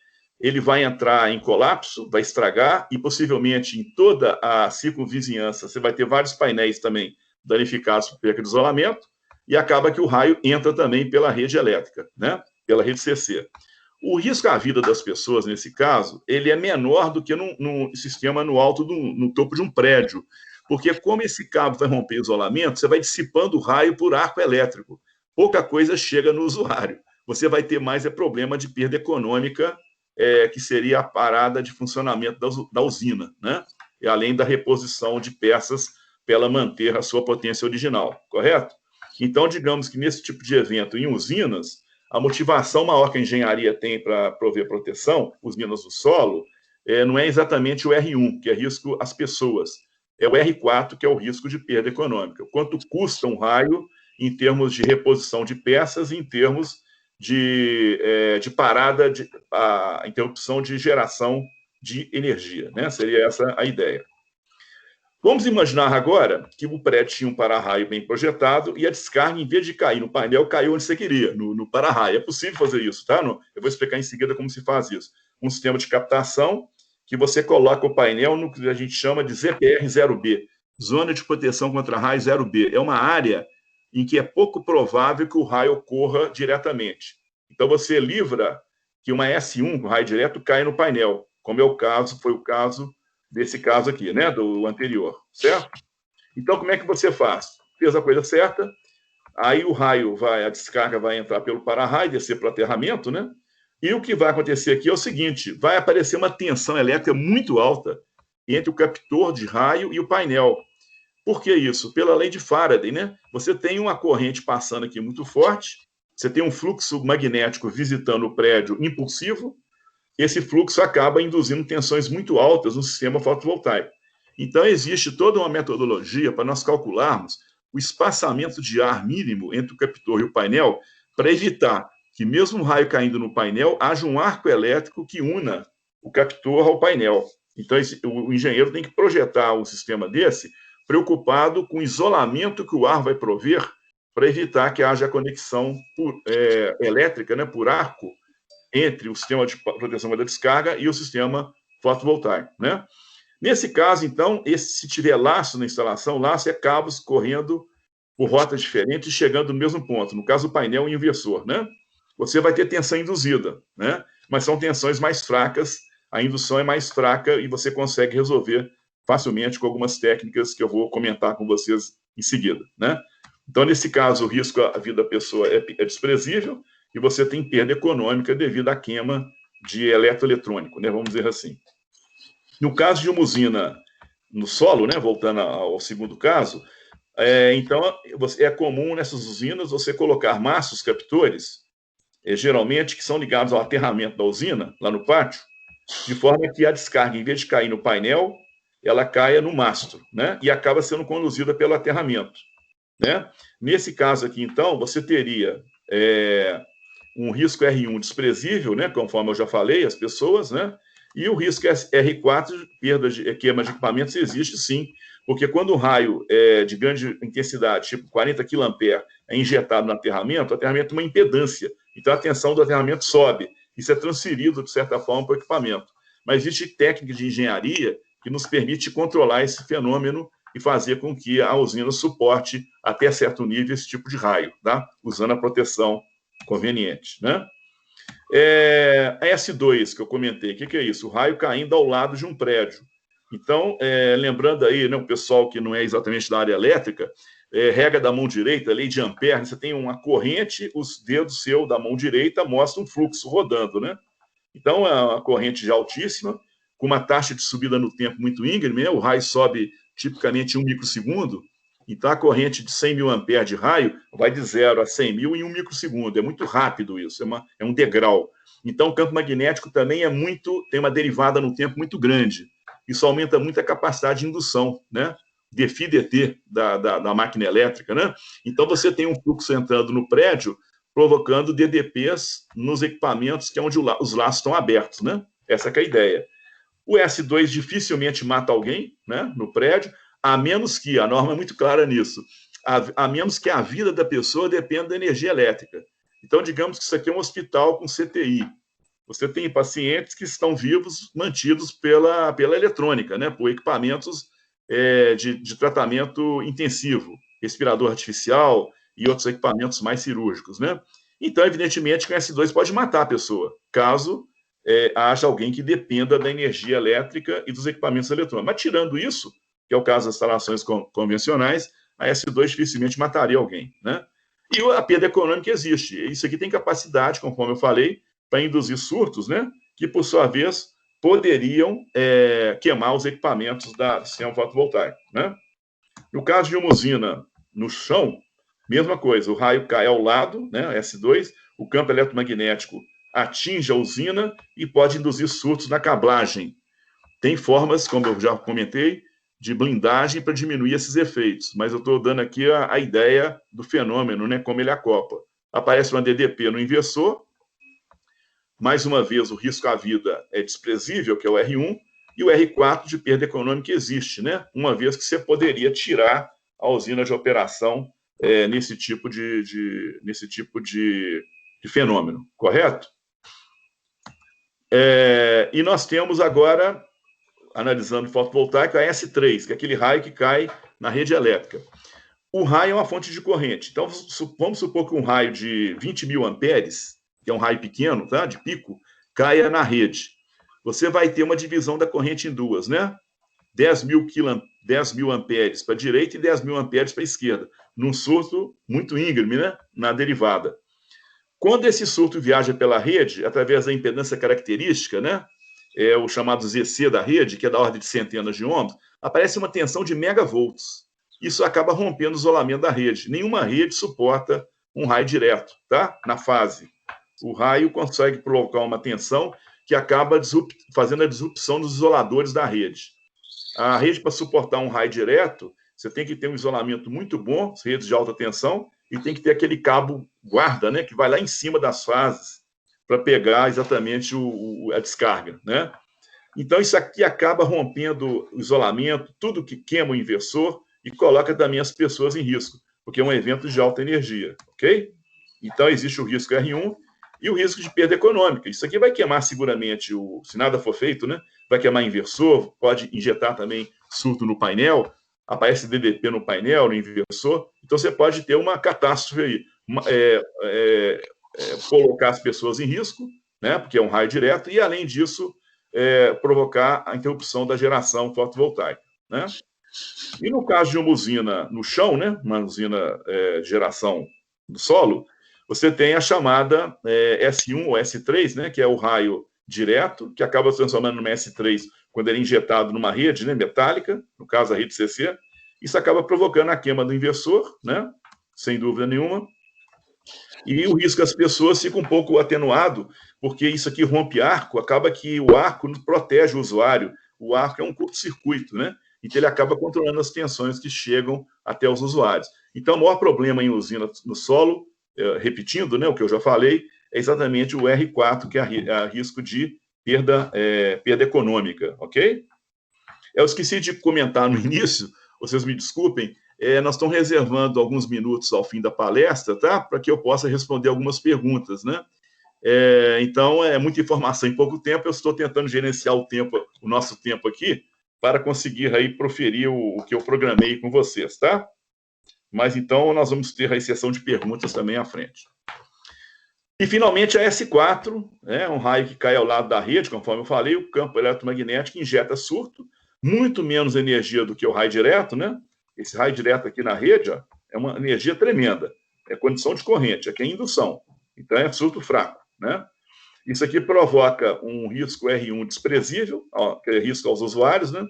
ele vai entrar em colapso, vai estragar, e possivelmente em toda a circunvizinhança você vai ter vários painéis também danificados por perda de isolamento, e acaba que o raio entra também pela rede elétrica, né? Pela rede CC. O risco à vida das pessoas, nesse caso, ele é menor do que no sistema no alto, no topo de um prédio, porque como esse cabo vai romper o isolamento, você vai dissipando o raio por arco elétrico. Pouca coisa chega no usuário. Você vai ter mais problema de perda econômica, que seria a parada de funcionamento da usina, né? E além da reposição de peças para ela manter a sua potência original, correto? Então, digamos que nesse tipo de evento em usinas, a motivação maior que a engenharia tem para prover proteção, usinas do solo, não é exatamente o R1, que é risco às pessoas, é o R4, que é o risco de perda econômica. Quanto custa um raio em termos de reposição de peças, em termos de parada, a interrupção de geração de energia, né? Seria essa a ideia. Vamos imaginar agora que o prédio tinha um para-raio bem projetado e a descarga, em vez de cair no painel, caiu onde você queria, no para-raio. É possível fazer isso, tá? Eu vou explicar em seguida como se faz isso. Um sistema de captação que você coloca o painel no que a gente chama de ZPR 0B, Zona de Proteção contra Raio 0B. É uma área em que é pouco provável que o raio ocorra diretamente. Então, você livra que uma S1, o raio direto, caia no painel, como foi o caso desse caso aqui, né, do anterior, certo? Então, como é que você faz? Fez a coisa certa, aí a descarga vai entrar pelo para-raio, descer para o aterramento, né? E o que vai acontecer aqui é o seguinte, vai aparecer uma tensão elétrica muito alta entre o captor de raio e o painel. Por que isso? Pela lei de Faraday, né? Você tem uma corrente passando aqui muito forte, você tem um fluxo magnético visitando o prédio impulsivo, esse fluxo acaba induzindo tensões muito altas no sistema fotovoltaico. Então, existe toda uma metodologia para nós calcularmos o espaçamento de ar mínimo entre o captor e o painel, para evitar que, mesmo o raio caindo no painel, haja um arco elétrico que una o captor ao painel. Então, o engenheiro tem que projetar um sistema desse preocupado com o isolamento que o ar vai prover para evitar que haja conexão elétrica, né, por arco, entre o sistema de proteção da descarga e o sistema fotovoltaico, né? Nesse caso, então, se tiver laço na instalação, laço é cabos correndo por rotas diferentes e chegando no mesmo ponto. No caso, o painel e o inversor, né? Você vai ter tensão induzida, né? Mas são tensões mais fracas, a indução é mais fraca e você consegue resolver facilmente com algumas técnicas que eu vou comentar com vocês em seguida, né? Então, nesse caso, o risco à vida da pessoa é desprezível e você tem perda econômica devido à queima de eletroeletrônico, né? Vamos dizer assim. No caso de uma usina no solo, né? Voltando ao segundo caso, então é comum nessas usinas você colocar maços captores, geralmente que são ligados ao aterramento da usina, lá no pátio, de forma que a descarga, em vez de cair no painel, ela caia no mastro, né? E acaba sendo conduzida pelo aterramento, né? Nesse caso aqui, então, você teria um risco R1 desprezível, né? Conforme eu já falei, as pessoas, né? E o risco R4, perda de queima de equipamentos, existe sim, porque quando o raio é de grande intensidade, tipo 40 kA, é injetado no aterramento, o aterramento é uma impedância, então a tensão do aterramento sobe. Isso é transferido, de certa forma, para o equipamento. Mas existe técnica de engenharia que nos permite controlar esse fenômeno e fazer com que a usina suporte até certo nível esse tipo de raio, tá? Usando a proteção conveniente, né? A S2 que eu comentei, o que é isso? O raio caindo ao lado de um prédio. Então, lembrando aí, né, o pessoal que não é exatamente da área elétrica, regra da mão direita, lei de Ampère, você tem uma corrente, os dedos seu da mão direita mostram um fluxo rodando, né? Então, é uma corrente já altíssima, com uma taxa de subida no tempo muito íngreme, né? O raio sobe tipicamente em 1 microsegundo, então a corrente de 100 mil amperes de raio vai de 0 a 100 mil em 1 microsegundo, é muito rápido isso, é um degrau. Então, o campo magnético também tem uma derivada no tempo muito grande, isso aumenta muito a capacidade de indução, né? DFI/dt da máquina elétrica, né? Então, você tem um fluxo entrando no prédio, provocando DDPs nos equipamentos, que é onde os laços estão abertos, né? Essa que é a ideia. O S2 dificilmente mata alguém, né, no prédio, a menos que, a norma é muito clara nisso, a menos que a vida da pessoa dependa da energia elétrica. Então, digamos que isso aqui é um hospital com CTI. Você tem pacientes que estão vivos, mantidos pela eletrônica, né, por equipamentos de tratamento intensivo, respirador artificial e outros equipamentos mais cirúrgicos, né? Então, evidentemente, que o S2 pode matar a pessoa, caso haja alguém que dependa da energia elétrica e dos equipamentos eletrônicos. Mas, tirando isso, que é o caso das instalações convencionais, a S2 dificilmente mataria alguém, né? E a perda econômica existe. Isso aqui tem capacidade, conforme eu falei, para induzir surtos, né? Que, por sua vez, poderiam queimar os equipamentos do sistema fotovoltaico, né? No caso de uma usina no chão, mesma coisa, o raio cai ao lado, né, S2, o campo eletromagnético atinge a usina e pode induzir surtos na cablagem. Tem formas, como eu já comentei, de blindagem para diminuir esses efeitos, mas eu estou dando aqui a ideia do fenômeno, né, como ele acopla. Aparece uma DDP no inversor, mais uma vez o risco à vida é desprezível, que é o R1, e o R4 de perda econômica existe, né? Uma vez que você poderia tirar a usina de operação nesse tipo de fenômeno, correto? E nós temos agora, analisando o fotovoltaico, a S3, que é aquele raio que cai na rede elétrica. O raio é uma fonte de corrente. Então, vamos supor que um raio de 20 mil amperes, que é um raio pequeno, tá? De pico, caia na rede. Você vai ter uma divisão da corrente em duas, né? 10 mil amperes para a direita e 10 mil amperes para a esquerda, num surto muito íngreme, né? Na derivada. Quando esse surto viaja pela rede, através da impedância característica, né, o chamado ZC da rede, que é da ordem de centenas de ohms, aparece uma tensão de megavolts. Isso acaba rompendo o isolamento da rede. Nenhuma rede suporta um raio direto, tá? Na fase. O raio consegue provocar uma tensão que acaba fazendo a disrupção dos isoladores da rede. A rede, para suportar um raio direto, você tem que ter um isolamento muito bom, redes de alta tensão, e tem que ter aquele cabo guarda, né, que vai lá em cima das fases para pegar exatamente a descarga, né? Então, isso aqui acaba rompendo o isolamento, tudo que queima o inversor e coloca também as pessoas em risco, porque é um evento de alta energia, ok? Então, existe o risco R1 e o risco de perda econômica. Isso aqui vai queimar seguramente, se nada for feito, né? Vai queimar inversor, pode injetar também surto no painel, aparece DDP no painel, no inversor. Então, você pode ter uma catástrofe aí. Colocar as pessoas em risco, né? Porque é um raio direto, e, além disso, provocar a interrupção da geração fotovoltaica, né? E no caso de uma usina no chão, né? Uma usina de geração do solo, você tem a chamada S1 ou S3, né, que é o raio direto, que acaba se transformando numa S3 quando ele é injetado numa rede, né, metálica, no caso a rede CC. Isso acaba provocando a queima do inversor, né, sem dúvida nenhuma. E o risco das pessoas fica um pouco atenuado, porque isso aqui rompe arco, acaba que o arco protege o usuário. O arco é um curto-circuito, né? Então ele acaba controlando as tensões que chegam até os usuários. Então, o maior problema em usina no solo, repetindo, né, o que eu já falei, é exatamente o R4, que é risco de perda econômica, ok? Eu esqueci de comentar no início, vocês me desculpem, nós estamos reservando alguns minutos ao fim da palestra, tá? Para que eu possa responder algumas perguntas, né? Então, é muita informação em pouco tempo, eu estou tentando gerenciar o nosso tempo aqui, para conseguir aí proferir o que eu programei com vocês, tá? Mas, então, nós vamos ter a sessão de perguntas também à frente. E, finalmente, a S4, um raio que cai ao lado da rede, conforme eu falei, o campo eletromagnético injeta surto, muito menos energia do que o raio direto, né? Esse raio direto aqui na rede, ó, é uma energia tremenda. É condição de corrente, aqui é indução. Então, é surto fraco, né? Isso aqui provoca um risco R1 desprezível, que é risco aos usuários, né?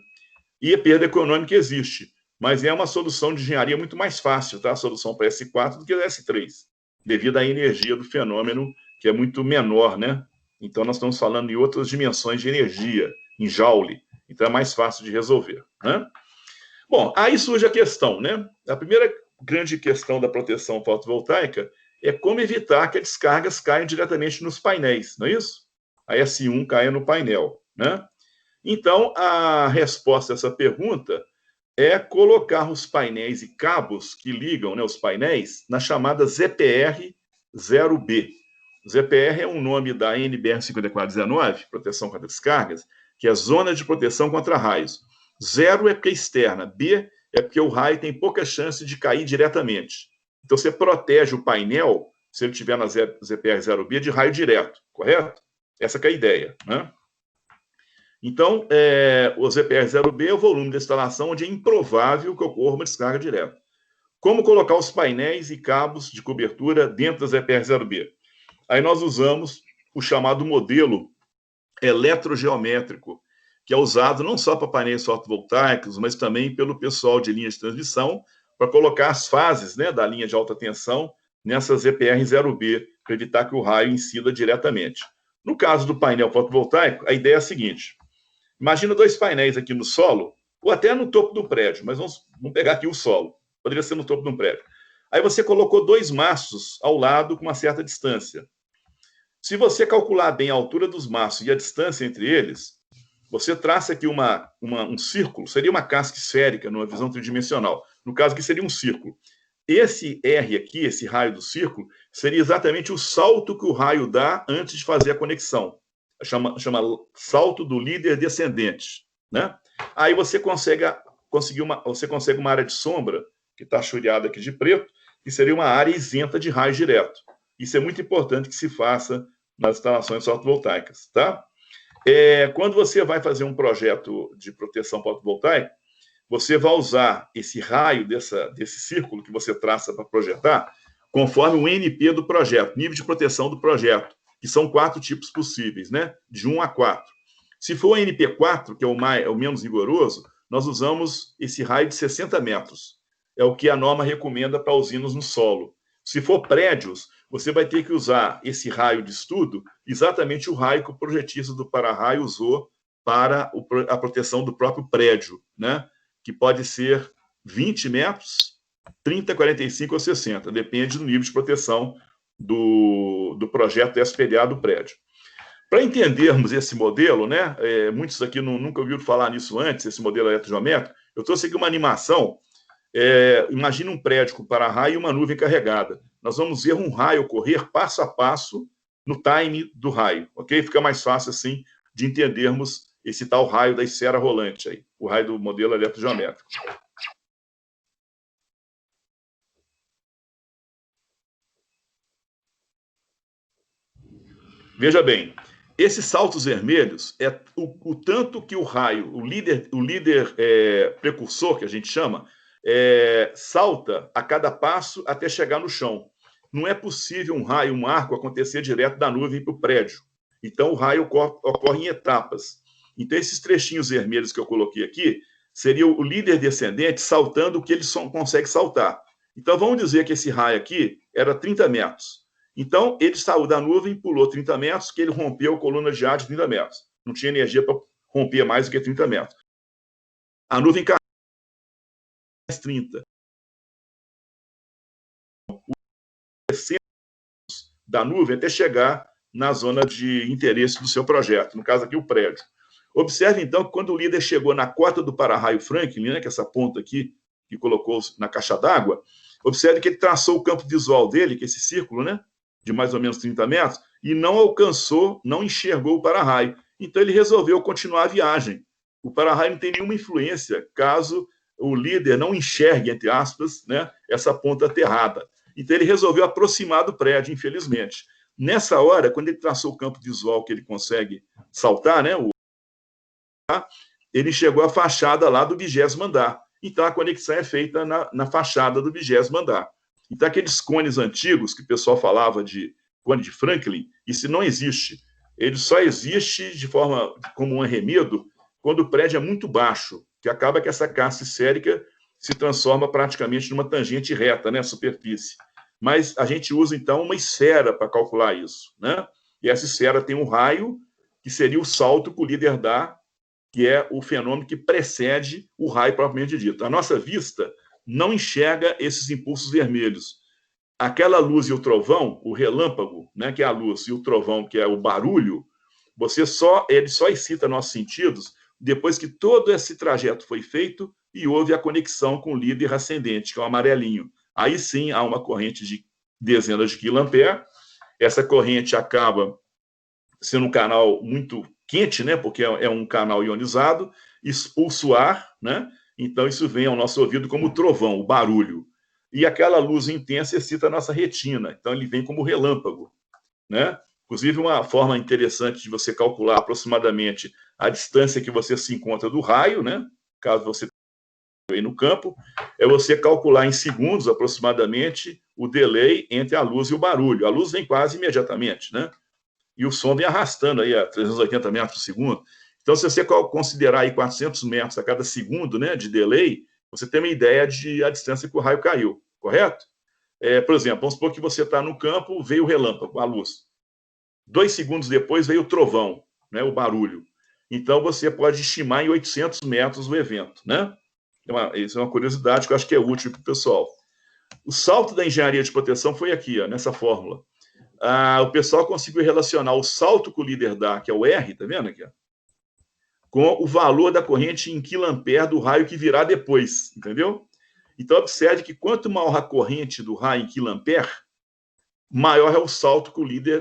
E a perda econômica existe. Mas é uma solução de engenharia muito mais fácil, tá? A solução para S4 do que a S3, devido à energia do fenômeno, que é muito menor, né? Então, nós estamos falando em outras dimensões de energia, em joule. Então, é mais fácil de resolver, né? Bom, aí surge a questão, né? A primeira grande questão da proteção fotovoltaica é como evitar que as descargas caiam diretamente nos painéis, não é isso? A S1 caia no painel, né? Então, a resposta a essa pergunta é colocar os painéis e cabos que ligam, né, os painéis na chamada ZPR0B. ZPR é um nome da NBR 5419, proteção contra descargas, que é Zona de Proteção contra Raios. 0 é porque é externa, B é porque o raio tem pouca chance de cair diretamente. Então, você protege o painel, se ele estiver na ZPR0B, de raio direto, correto? Essa que é a ideia, né? Então, o ZPR0B é o volume da instalação onde é improvável que ocorra uma descarga direta. Como colocar os painéis e cabos de cobertura dentro da ZPR0B? Aí nós usamos o chamado modelo eletrogeométrico, que é usado não só para painéis fotovoltaicos, mas também pelo pessoal de linha de transmissão, para colocar as fases, né, da linha de alta tensão nessa ZPR0B, para evitar que o raio incida diretamente. No caso do painel fotovoltaico, a ideia é a seguinte: imagina dois painéis aqui no solo, ou até no topo do prédio, mas vamos pegar aqui o solo. Poderia ser no topo de um prédio. Aí você colocou dois maços ao lado com uma certa distância. Se você calcular bem a altura dos maços e a distância entre eles, você traça aqui um círculo, seria uma casca esférica numa visão tridimensional. No caso aqui seria um círculo. Esse R aqui, esse raio do círculo, seria exatamente o salto que o raio dá antes de fazer a conexão. Chama salto do líder descendente, né? Aí você consegue uma área de sombra, que está choreada aqui de preto, que seria uma área isenta de raio direto. Isso é muito importante que se faça nas instalações fotovoltaicas, tá? Quando você vai fazer um projeto de proteção fotovoltaica, você vai usar esse raio desse círculo que você traça para projetar conforme o NP do projeto, nível de proteção do projeto, que são 4 tipos possíveis, né? De 1 a 4. Se for o NP4, que é o menos rigoroso, nós usamos esse raio de 60 metros. É o que a norma recomenda para usinas no solo. Se for prédios, você vai ter que usar esse raio de estudo, exatamente o raio que o projetista do para-raio usou para a proteção do próprio prédio, né? Que pode ser 20 metros, 30, 45 ou 60, depende do nível de proteção do projeto SPDA do prédio. Para entendermos esse modelo, né, muitos aqui nunca ouviram falar nisso antes, esse modelo eletrogeométrico, eu trouxe aqui uma animação. Imagina um prédio com para-raio e uma nuvem carregada. Nós vamos ver um raio correr passo a passo no time do raio, ok? Fica mais fácil, assim, de entendermos esse tal raio da esfera rolante, aí, o raio do modelo eletrogeométrico. Veja bem, esses saltos vermelhos é o tanto que o raio, o líder precursor, que a gente chama, salta a cada passo até chegar no chão. Não é possível um raio, um arco, acontecer direto da nuvem para o prédio. Então, o raio ocorre em etapas. Então, esses trechinhos vermelhos que eu coloquei aqui, seria o líder descendente saltando o que ele só consegue saltar. Então, vamos dizer que esse raio aqui era 30 metros. Então, ele saiu da nuvem, pulou 30 metros, que ele rompeu a coluna de ar de 30 metros. Não tinha energia para romper mais do que 30 metros. A nuvem caiu mais 30. Da nuvem até chegar na zona de interesse do seu projeto, no caso aqui o prédio. Observe, então, que quando o líder chegou na cota do para-raio Franklin, né, que é essa ponta aqui, que colocou na caixa d'água, observe que ele traçou o campo visual dele, que é esse círculo, né, de mais ou menos 30 metros, e não alcançou, não enxergou o para-raio. Então, ele resolveu continuar a viagem. O para-raio não tem nenhuma influência caso o líder não enxergue, entre aspas, né, essa ponta aterrada. Então, ele resolveu aproximar do prédio, infelizmente. Nessa hora, quando ele traçou o campo visual que ele consegue saltar, né, ele chegou à fachada lá do 20º andar. Então, a conexão é feita na fachada do 20º andar. Então, aqueles cones antigos que o pessoal falava de cone de Franklin, isso não existe. Ele só existe de forma como um arremedo quando o prédio é muito baixo, que acaba que essa casta esférica se transforma praticamente numa tangente reta, né, superfície. Mas a gente usa, então, uma esfera para calcular isso, né? E essa esfera tem um raio, que seria o salto que o líder dá, que é o fenômeno que precede o raio propriamente dito. A nossa vista não enxerga esses impulsos vermelhos. Aquela luz e o trovão, o relâmpago, né, que é a luz, e o trovão, que é o barulho, ele só excita nossos sentidos depois que todo esse trajeto foi feito e houve a conexão com o líder ascendente, que é o amarelinho. Aí sim há uma corrente de dezenas de quiloamperes. Essa corrente acaba sendo um canal muito quente, né, porque é um canal ionizado, expulsa o ar, né? Então isso vem ao nosso ouvido como trovão, o barulho. E aquela luz intensa excita a nossa retina, então ele vem como relâmpago, né? Inclusive, uma forma interessante de você calcular aproximadamente a distância que você se encontra do raio, né? Caso você esteja aí no campo, é você calcular em segundos aproximadamente o delay entre a luz e o barulho. A luz vem quase imediatamente, né? E o som vem arrastando aí a 380 metros por segundo. Então, se você considerar aí 400 metros a cada segundo, né, de delay, você tem uma ideia de a distância que o raio caiu, correto? Por exemplo, vamos supor que você está no campo, veio o relâmpago, a luz. 2 segundos depois veio o trovão, né, o barulho. Então, você pode estimar em 800 metros o evento, né? Isso é uma curiosidade que eu acho que é útil para o pessoal. O salto da engenharia de proteção foi aqui, ó, nessa fórmula. O pessoal conseguiu relacionar o salto que o líder dá, que é o R, tá vendo aqui, ó, com o valor da corrente em quiloampere do raio que virá depois, entendeu? Então, observe que quanto maior a corrente do raio em quiloampere, maior é o salto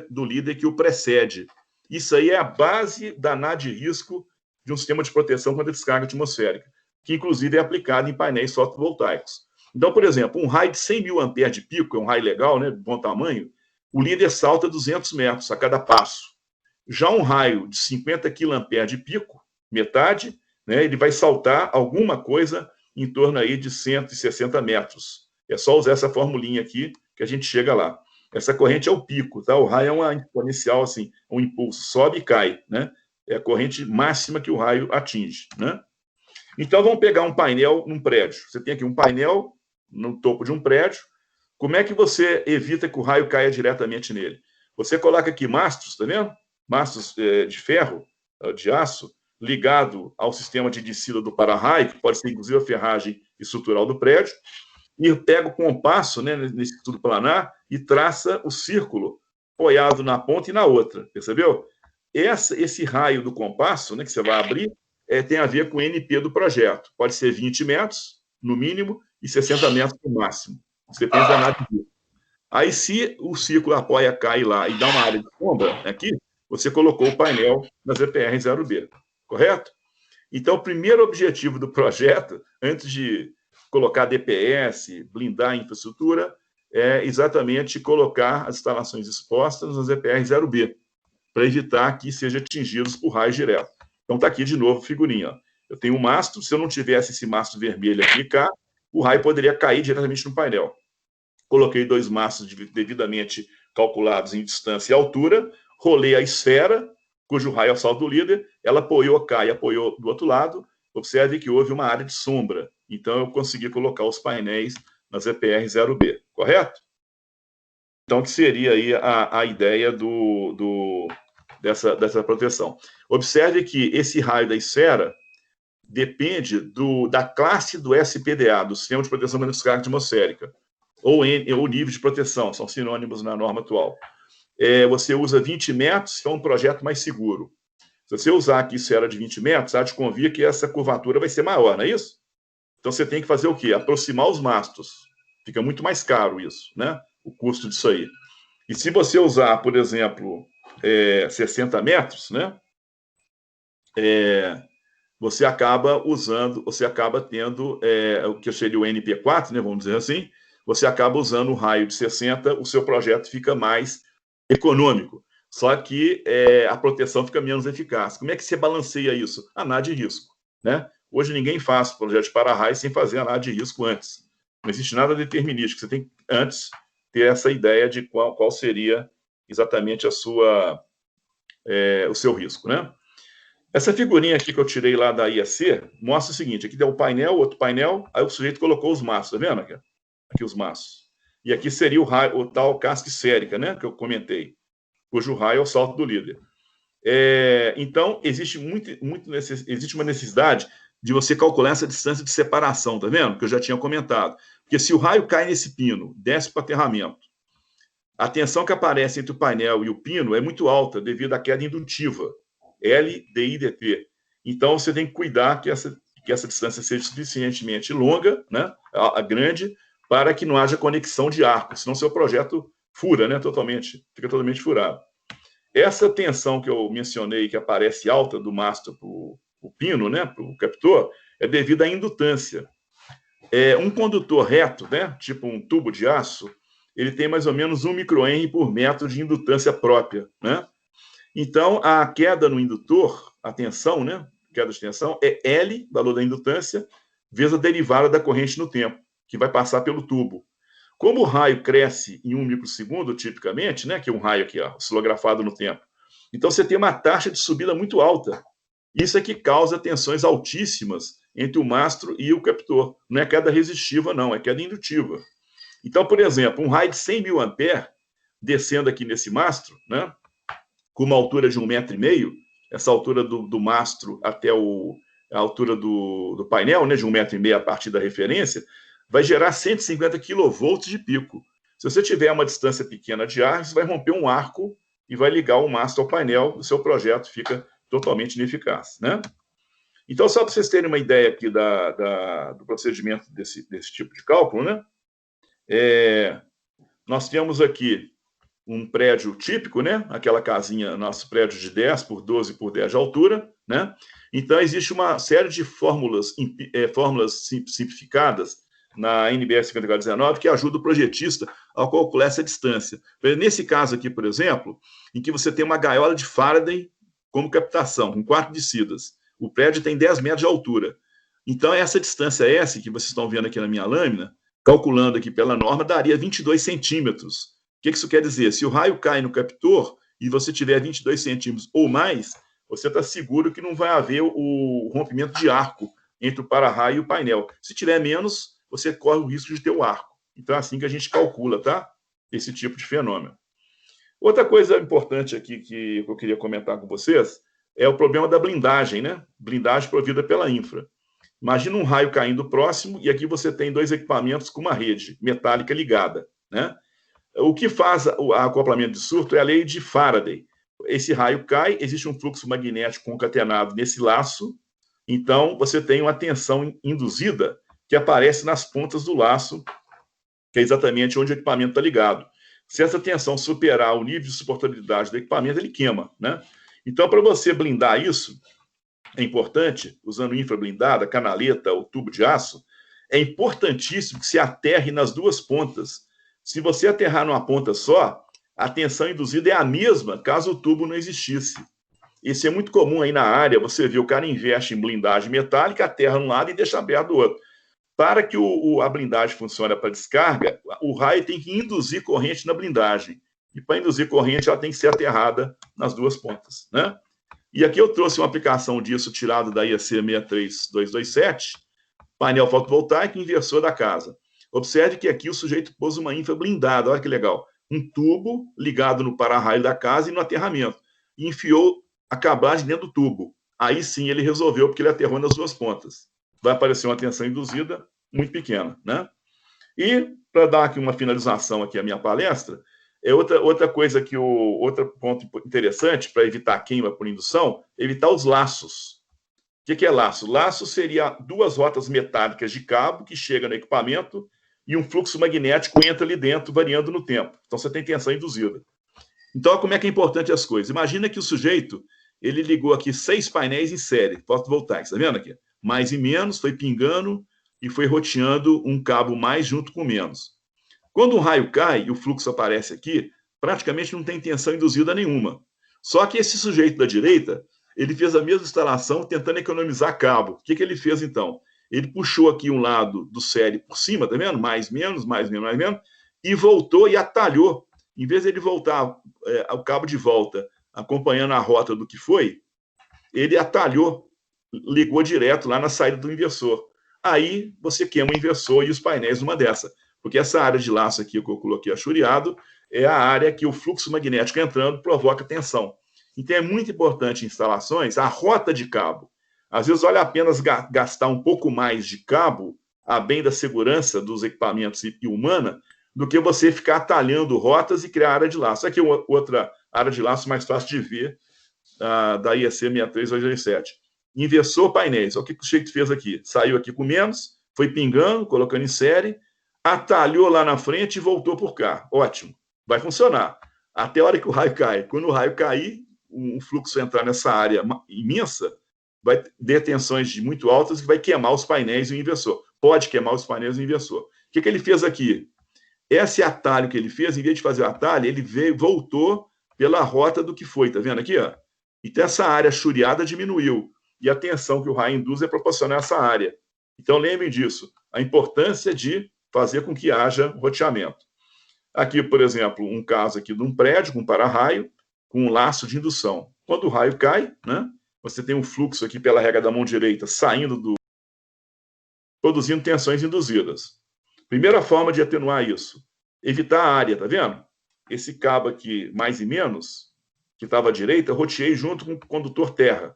do líder que o precede. Isso aí é a base da análise de risco de um sistema de proteção contra a descarga atmosférica, que inclusive é aplicado em painéis fotovoltaicos. Então, por exemplo, um raio de 100 mil amperes de pico, é um raio legal, né, de bom tamanho, o líder salta 200 metros a cada passo. Já um raio de 50 quiloamperes de pico, metade, né, ele vai saltar alguma coisa em torno aí de 160 metros. É só usar essa formulinha aqui, que a gente chega lá. Essa corrente é o pico, tá? O raio é uma exponencial, assim, um impulso, sobe e cai, né? É a corrente máxima que o raio atinge, né? Então, vamos pegar um painel num prédio. Você tem aqui um painel no topo de um prédio. Como é que você evita que o raio caia diretamente nele? Você coloca aqui mastros, tá vendo? Mastros de ferro, de aço, ligado ao sistema de descida do para-raio, que pode ser, inclusive, a ferragem estrutural do prédio, e pega o compasso, né, nesse estudo planar, e traça o círculo apoiado na ponta e na outra, percebeu? Esse raio do compasso, né, que você vai abrir, tem a ver com o NP do projeto. Pode ser 20 metros, no mínimo, e 60 metros no máximo. Você pensa na análise disso. Aí, se o círculo apoia, cai lá e dá uma área de sombra aqui, você colocou o painel na ZPR0B, correto? Então, o primeiro objetivo do projeto, antes de colocar DPS, blindar a infraestrutura, é exatamente colocar as instalações expostas na ZPR0B, para evitar que sejam atingidos por raio direto. Então, está aqui de novo a figurinha. Eu tenho um mastro, se eu não tivesse esse mastro vermelho aqui, cá, o raio poderia cair diretamente no painel. Coloquei 2 mastros devidamente calculados em distância e altura, rolei a esfera, cujo raio é o salto do líder, ela apoiou cá e apoiou do outro lado. Observe que houve uma área de sombra. Então, eu consegui colocar os painéis na ZPR0B, correto? Então, que seria aí a ideia dessa proteção. Observe que esse raio da esfera depende da classe do SPDA, do Sistema de Proteção contra Descarga Atmosférica, ou nível de proteção, são sinônimos na norma atual. Você usa 20 metros, que é um projeto mais seguro. Se você usar aqui esfera de 20 metros, há de convir que essa curvatura vai ser maior, não é isso? Então, você tem que fazer o quê? Aproximar os mastros. Fica muito mais caro isso, né? O custo disso aí. E se você usar, por exemplo, 60 metros, né? Você acaba tendo o que seria o NP4, né? Vamos dizer assim. Você acaba usando o raio de 60, o seu projeto fica mais econômico. Só que a proteção fica menos eficaz. Como é que você balanceia isso? Análise de risco, né? Hoje ninguém faz projeto de para-raio sem fazer análise de risco antes. Não existe nada determinístico. Você tem que, antes, ter essa ideia de qual seria exatamente o seu risco, né? Essa figurinha aqui que eu tirei lá da IAC mostra o seguinte: aqui tem um painel, outro painel, aí o sujeito colocou os maços, tá vendo aqui? Aqui os maços. E aqui seria o tal casca esférica, né, que eu comentei, cujo raio é o salto do líder. Então, existe uma necessidade de você calcular essa distância de separação, tá vendo? Que eu já tinha comentado. Porque se o raio cai nesse pino, desce para o aterramento, a tensão que aparece entre o painel e o pino é muito alta devido à queda indutiva, LDIDT. Então, você tem que cuidar que essa distância seja suficientemente longa, né, grande, para que não haja conexão de arco, senão seu projeto fura, né, fica totalmente furado. Essa tensão que eu mencionei, que aparece alta do mastro para o pino, né, para o captor, é devido à indutância. Um condutor reto, né, tipo um tubo de aço, ele tem mais ou menos 1 microhenry por metro de indutância própria, né? Então, a queda no indutor, a tensão, né, queda de tensão, é L, valor da indutância, vezes a derivada da corrente no tempo, que vai passar pelo tubo. Como o raio cresce em 1 microsegundo, tipicamente, né, que é um raio aqui, ó, oscilografado no tempo, então você tem uma taxa de subida muito alta. Isso é que causa tensões altíssimas entre o mastro e o captor. Não é queda resistiva, não, é queda indutiva. Então, por exemplo, um raio de 100 mil amperes descendo aqui nesse mastro, né, com uma altura de 1,5 metro, essa altura do mastro até a altura do painel, né, de 1,5 metro a partir da referência, vai gerar 150 kV de pico. Se você tiver uma distância pequena de ar, você vai romper um arco e vai ligar o mastro ao painel, o seu projeto fica totalmente ineficaz, né? Então, só para vocês terem uma ideia aqui do procedimento desse tipo de cálculo, né? Nós temos aqui um prédio típico, né? Aquela casinha, nosso prédio de 10 por 12 por 10 de altura, né? Então, existe uma série de fórmulas simplificadas na NBR 5419 que ajuda o projetista a calcular essa distância. Nesse caso aqui, por exemplo, em que você tem uma gaiola de Faraday como captação, com 4 descidas. O prédio tem 10 metros de altura. Então, essa distância S, que vocês estão vendo aqui na minha lâmina, calculando aqui pela norma, daria 22 centímetros. O que isso quer dizer? Se o raio cai no captor e você tiver 22 centímetros ou mais, você está seguro que não vai haver o rompimento de arco entre o para-raio e o painel. Se tiver menos, você corre o risco de ter o arco. Então é assim que a gente calcula, tá? Esse tipo de fenômeno. Outra coisa importante aqui que eu queria comentar com vocês é o problema da blindagem, né? Blindagem provida pela infra. Imagina um raio caindo próximo e aqui você tem dois equipamentos com uma rede metálica ligada, né? O que faz o acoplamento de surto é a lei de Faraday. Esse raio cai, existe um fluxo magnético concatenado nesse laço, então você tem uma tensão induzida que aparece nas pontas do laço, que é exatamente onde o equipamento está ligado. Se essa tensão superar o nível de suportabilidade do equipamento, ele queima, né? Então, para você blindar isso, é importante, usando infra blindada, canaleta ou tubo de aço, é importantíssimo que se aterre nas duas pontas. Se você aterrar numa ponta só, a tensão induzida é a mesma caso o tubo não existisse. Isso é muito comum aí na área, você vê o cara investe em blindagem metálica, aterra um lado e deixa aberto do outro. Para que a blindagem funcione para descarga, o raio tem que induzir corrente na blindagem. E para induzir corrente, ela tem que ser aterrada nas duas pontas, né? E aqui eu trouxe uma aplicação disso tirado da IEC 63227, painel fotovoltaico e inversor da casa. Observe que aqui o sujeito pôs uma infra blindada, olha que legal. Um tubo ligado no para-raio da casa e no aterramento. E enfiou a cablagem dentro do tubo. Aí sim ele resolveu, porque ele aterrou nas duas pontas. Vai aparecer uma tensão induzida muito pequena, né? E, para dar aqui uma finalização aqui à minha palestra, outra coisa que outro ponto interessante para evitar queima por indução, evitar os laços. O que é laço? Laço seria duas rotas metálicas de cabo que chegam no equipamento e um fluxo magnético entra ali dentro, variando no tempo. Então, você tem tensão induzida. Então, como é que é importante as coisas? Imagina que o sujeito, ele ligou aqui 6 painéis em série, fotovoltaicos, tá vendo aqui? Mais e menos, foi pingando e foi roteando um cabo mais junto com menos. Quando um raio cai e o fluxo aparece aqui, praticamente não tem tensão induzida nenhuma. Só que esse sujeito da direita, ele fez a mesma instalação tentando economizar cabo. O que ele fez, então? Ele puxou aqui um lado do série por cima, tá vendo? Mais, menos, mais, menos, mais, menos, e voltou e atalhou. Em vez de ele voltar o cabo de volta, acompanhando a rota do que foi, ele atalhou, ligou direto lá na saída do inversor. Aí você queima o inversor e os painéis numa dessa. Porque essa área de laço aqui que eu coloquei achureado é a área que o fluxo magnético entrando provoca tensão. Então é muito importante em instalações a rota de cabo. Às vezes vale a pena gastar um pouco mais de cabo, a bem da segurança dos equipamentos e humana, do que você ficar atalhando rotas e criar área de laço. Aqui outra área de laço mais fácil de ver, da IEC 63227. Inversor painéis. Olha o que o sujeito fez aqui. Saiu aqui com menos, foi pingando, colocando em série, atalhou lá na frente e voltou por cá. Ótimo. Vai funcionar. Até a hora que o raio cai. Quando o raio cair, um fluxo entrar nessa área imensa, vai ter tensões muito altas que vai queimar os painéis e o inversor. Pode queimar os painéis e o inversor. O que ele fez aqui? Esse atalho que ele fez, em vez de fazer o atalho, ele voltou pela rota do que foi. Tá vendo aqui? Ó? Então, essa área chureada diminuiu. E a tensão que o raio induz é proporcional a essa área. Então, lembrem disso. A importância de fazer com que haja roteamento. Aqui, por exemplo, um caso aqui de um prédio com para-raio, com um laço de indução. Quando o raio cai, né, você tem um fluxo aqui pela régua da mão direita saindo produzindo tensões induzidas. Primeira forma de atenuar isso, evitar a área, tá vendo? Esse cabo aqui, mais e menos, que estava à direita, roteei junto com o condutor terra.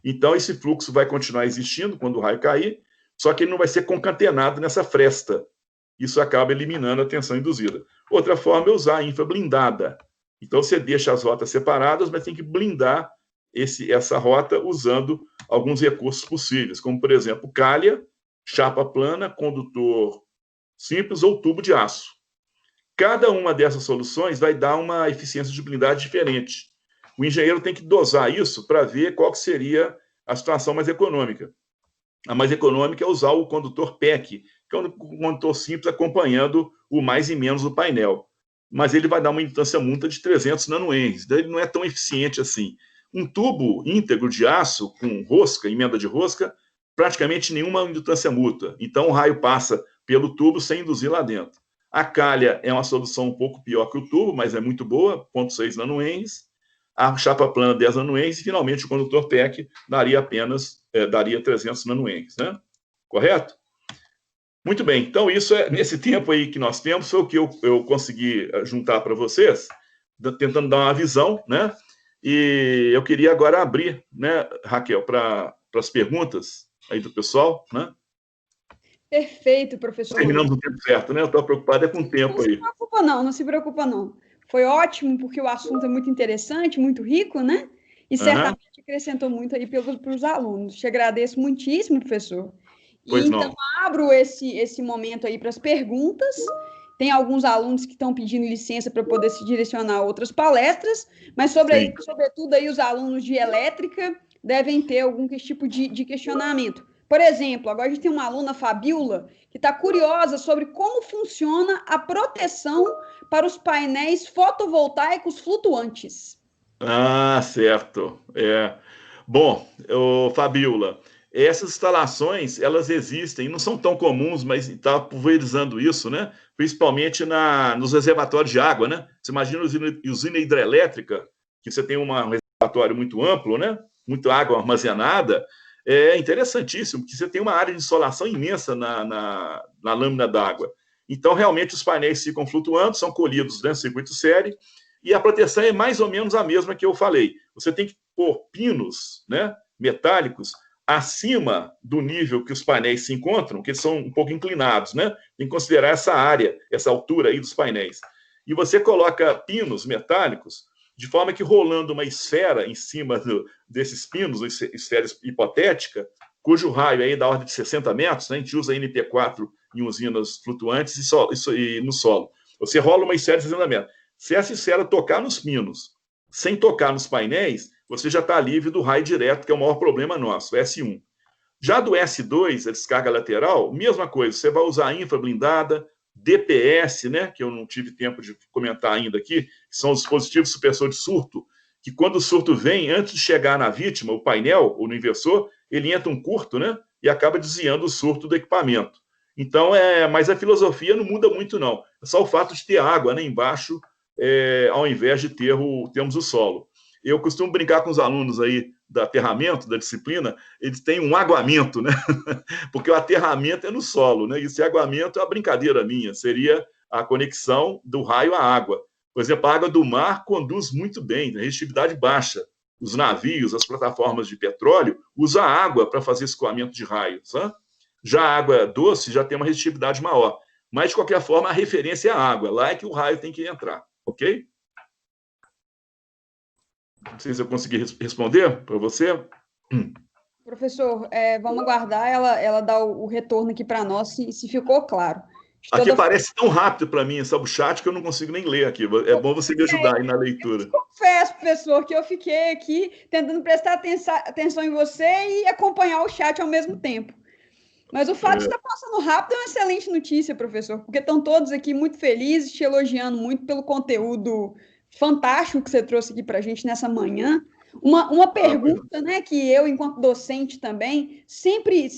Então, esse fluxo vai continuar existindo quando o raio cair, só que ele não vai ser concatenado nessa fresta. Isso acaba eliminando a tensão induzida. Outra forma é usar a infra blindada. Então, você deixa as rotas separadas, mas tem que blindar essa rota usando alguns recursos possíveis, como, por exemplo, calha, chapa plana, condutor simples ou tubo de aço. Cada uma dessas soluções vai dar uma eficiência de blindagem diferente. O engenheiro tem que dosar isso para ver qual que seria a situação mais econômica. A mais econômica é usar o condutor PEC, que é um condutor simples acompanhando o mais e menos do painel. Mas ele vai dar uma indutância mútua de 300 nanohenries, então ele não é tão eficiente assim. Um tubo íntegro de aço com rosca, emenda de rosca, praticamente nenhuma indutância mútua. Então o raio passa pelo tubo sem induzir lá dentro. A calha é uma solução um pouco pior que o tubo, mas é muito boa, 0,6 nanohenries. A chapa plana, 10 nanohenries. E, finalmente, o condutor PEC daria 300 nanohenries, né? Correto? Muito bem. Então, isso nesse tempo aí que nós temos, foi o que eu consegui juntar para vocês, tentando dar uma visão, né? E eu queria agora abrir, né, Raquel, para as perguntas aí do pessoal, né? Perfeito, professor. Terminamos no tempo certo, né? Eu estou preocupado com o tempo aí. Não se preocupa não, não se preocupa não. Foi ótimo, porque o assunto é muito interessante, muito rico, né? E certamente acrescentou muito aí para os alunos. Te agradeço muitíssimo, professor. Pois então, não. abro esse momento aí para as perguntas. Tem alguns alunos que estão pedindo licença para poder se direcionar a outras palestras, mas sobretudo aí os alunos de elétrica devem ter algum tipo de questionamento. Por exemplo, agora a gente tem uma aluna, Fabiola, que está curiosa sobre como funciona a proteção para os painéis fotovoltaicos flutuantes. Ah, certo. Bom, Fabiola, essas instalações, elas existem, não são tão comuns, mas está pulverizando isso, né? Principalmente nos reservatórios de água, né? Você imagina usina hidrelétrica, que você tem um reservatório muito amplo, né? Muita água armazenada. É interessantíssimo, porque você tem uma área de insolação imensa na lâmina d'água. Então, realmente, os painéis ficam flutuando, são colhidos, né, circuito série, e a proteção é mais ou menos a mesma que eu falei. Você tem que pôr pinos, né, metálicos acima do nível que os painéis se encontram, que eles são um pouco inclinados, né? Tem que considerar essa área, essa altura aí dos painéis. E você coloca pinos metálicos de forma que, rolando uma esfera em cima desses pinos, uma esfera hipotética, cujo raio aí é da ordem de 60 metros, né? A gente usa NP4 em usinas flutuantes e no solo. Você rola uma esfera de 60 metros. Se essa esfera tocar nos pinos, sem tocar nos painéis, você já está livre do raio direto, que é o maior problema nosso, o S1. Já do S2, a descarga lateral, mesma coisa, você vai usar infra blindada, DPS, né, que eu não tive tempo de comentar ainda aqui, que são os dispositivos supressores de surto, que quando o surto vem, antes de chegar na vítima, o painel ou no inversor, ele entra um curto, né, e acaba desviando o surto do equipamento. Então, mas a filosofia não muda muito, não. É só o fato de ter água, né, embaixo, ao invés de termos o solo. Eu costumo brincar com os alunos aí do aterramento, da disciplina, eles têm um aguamento, né? Porque o aterramento é no solo, né? E esse aguamento é uma brincadeira minha, seria a conexão do raio à água. Por exemplo, a água do mar conduz muito bem, né? Resistividade baixa. Os navios, as plataformas de petróleo, usam água para fazer escoamento de raios. Né? Já a água doce já tem uma resistividade maior. Mas, de qualquer forma, a referência é a água. Lá é que o raio tem que entrar, ok? Não sei se eu consegui responder para você. Professor, vamos aguardar ela dar o retorno aqui para nós, se ficou claro. Aqui parece tão rápido para mim, sabe, o chat, que eu não consigo nem ler aqui. É bom você me ajudar aí na leitura. Eu confesso, professor, que eu fiquei aqui tentando prestar atenção em você e acompanhar o chat ao mesmo tempo. Mas o fato de estar passando rápido é uma excelente notícia, professor, porque estão todos aqui muito felizes, te elogiando muito pelo conteúdo fantástico que você trouxe aqui para a gente nessa manhã. Uma pergunta, né, que eu, enquanto docente também, sempre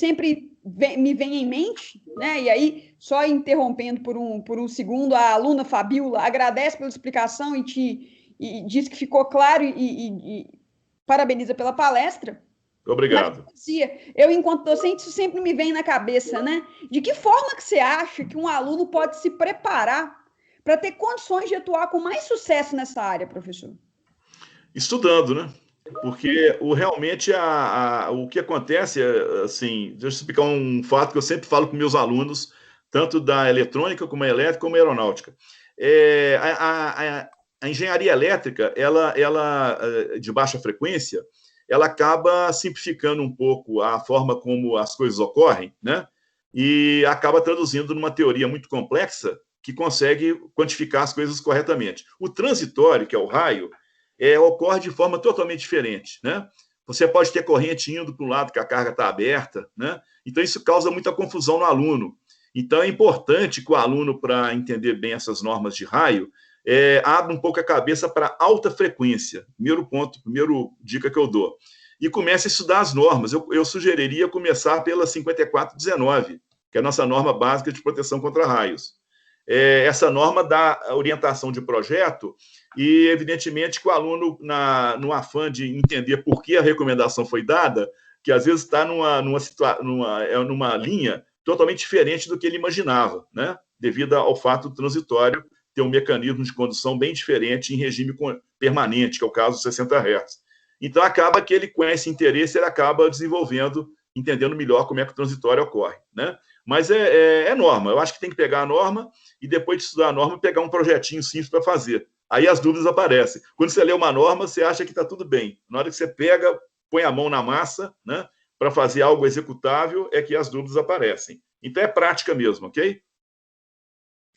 me vem em mente, né, e aí, só interrompendo por um segundo, a aluna Fabiola agradece pela explicação e diz que ficou claro e parabeniza pela palestra. Obrigado. Mas, eu, enquanto docente, isso sempre me vem na cabeça, né? De que forma que você acha que um aluno pode se preparar para ter condições de atuar com mais sucesso nessa área, professor? Estudando, né? Porque realmente o que acontece assim, deixa eu explicar um fato que eu sempre falo com meus alunos, tanto da eletrônica, como a elétrica, como a aeronáutica. A engenharia elétrica, ela de baixa frequência, ela acaba simplificando um pouco a forma como as coisas ocorrem, né? E acaba traduzindo numa teoria muito complexa que consegue quantificar as coisas corretamente. O transitório, que é o raio, ocorre de forma totalmente diferente, né? Você pode ter corrente indo para o lado que a carga está aberta, né? Então, isso causa muita confusão no aluno. Então, é importante que o aluno, para entender bem essas normas de raio, abra um pouco a cabeça para alta frequência. Primeiro ponto, primeiro dica que eu dou. E comece a estudar as normas. Eu sugeriria começar pela 5419, que é a nossa norma básica de proteção contra raios. Essa norma dá orientação de projeto e, evidentemente, que o aluno, no afã de entender por que a recomendação foi dada, que às vezes está numa linha totalmente diferente do que ele imaginava, né? Devido ao fato do transitório ter um mecanismo de condução bem diferente em regime permanente, que é o caso dos 60 Hz. Então, acaba que ele, com esse interesse, ele acaba desenvolvendo, entendendo melhor como é que o transitório ocorre, né? Mas é norma. Eu acho que tem que pegar a norma e, depois de estudar a norma, pegar um projetinho simples para fazer. Aí as dúvidas aparecem. Quando você lê uma norma, você acha que está tudo bem. Na hora que você pega, põe a mão na massa, né, para fazer algo executável, é que as dúvidas aparecem. Então, é prática mesmo, ok?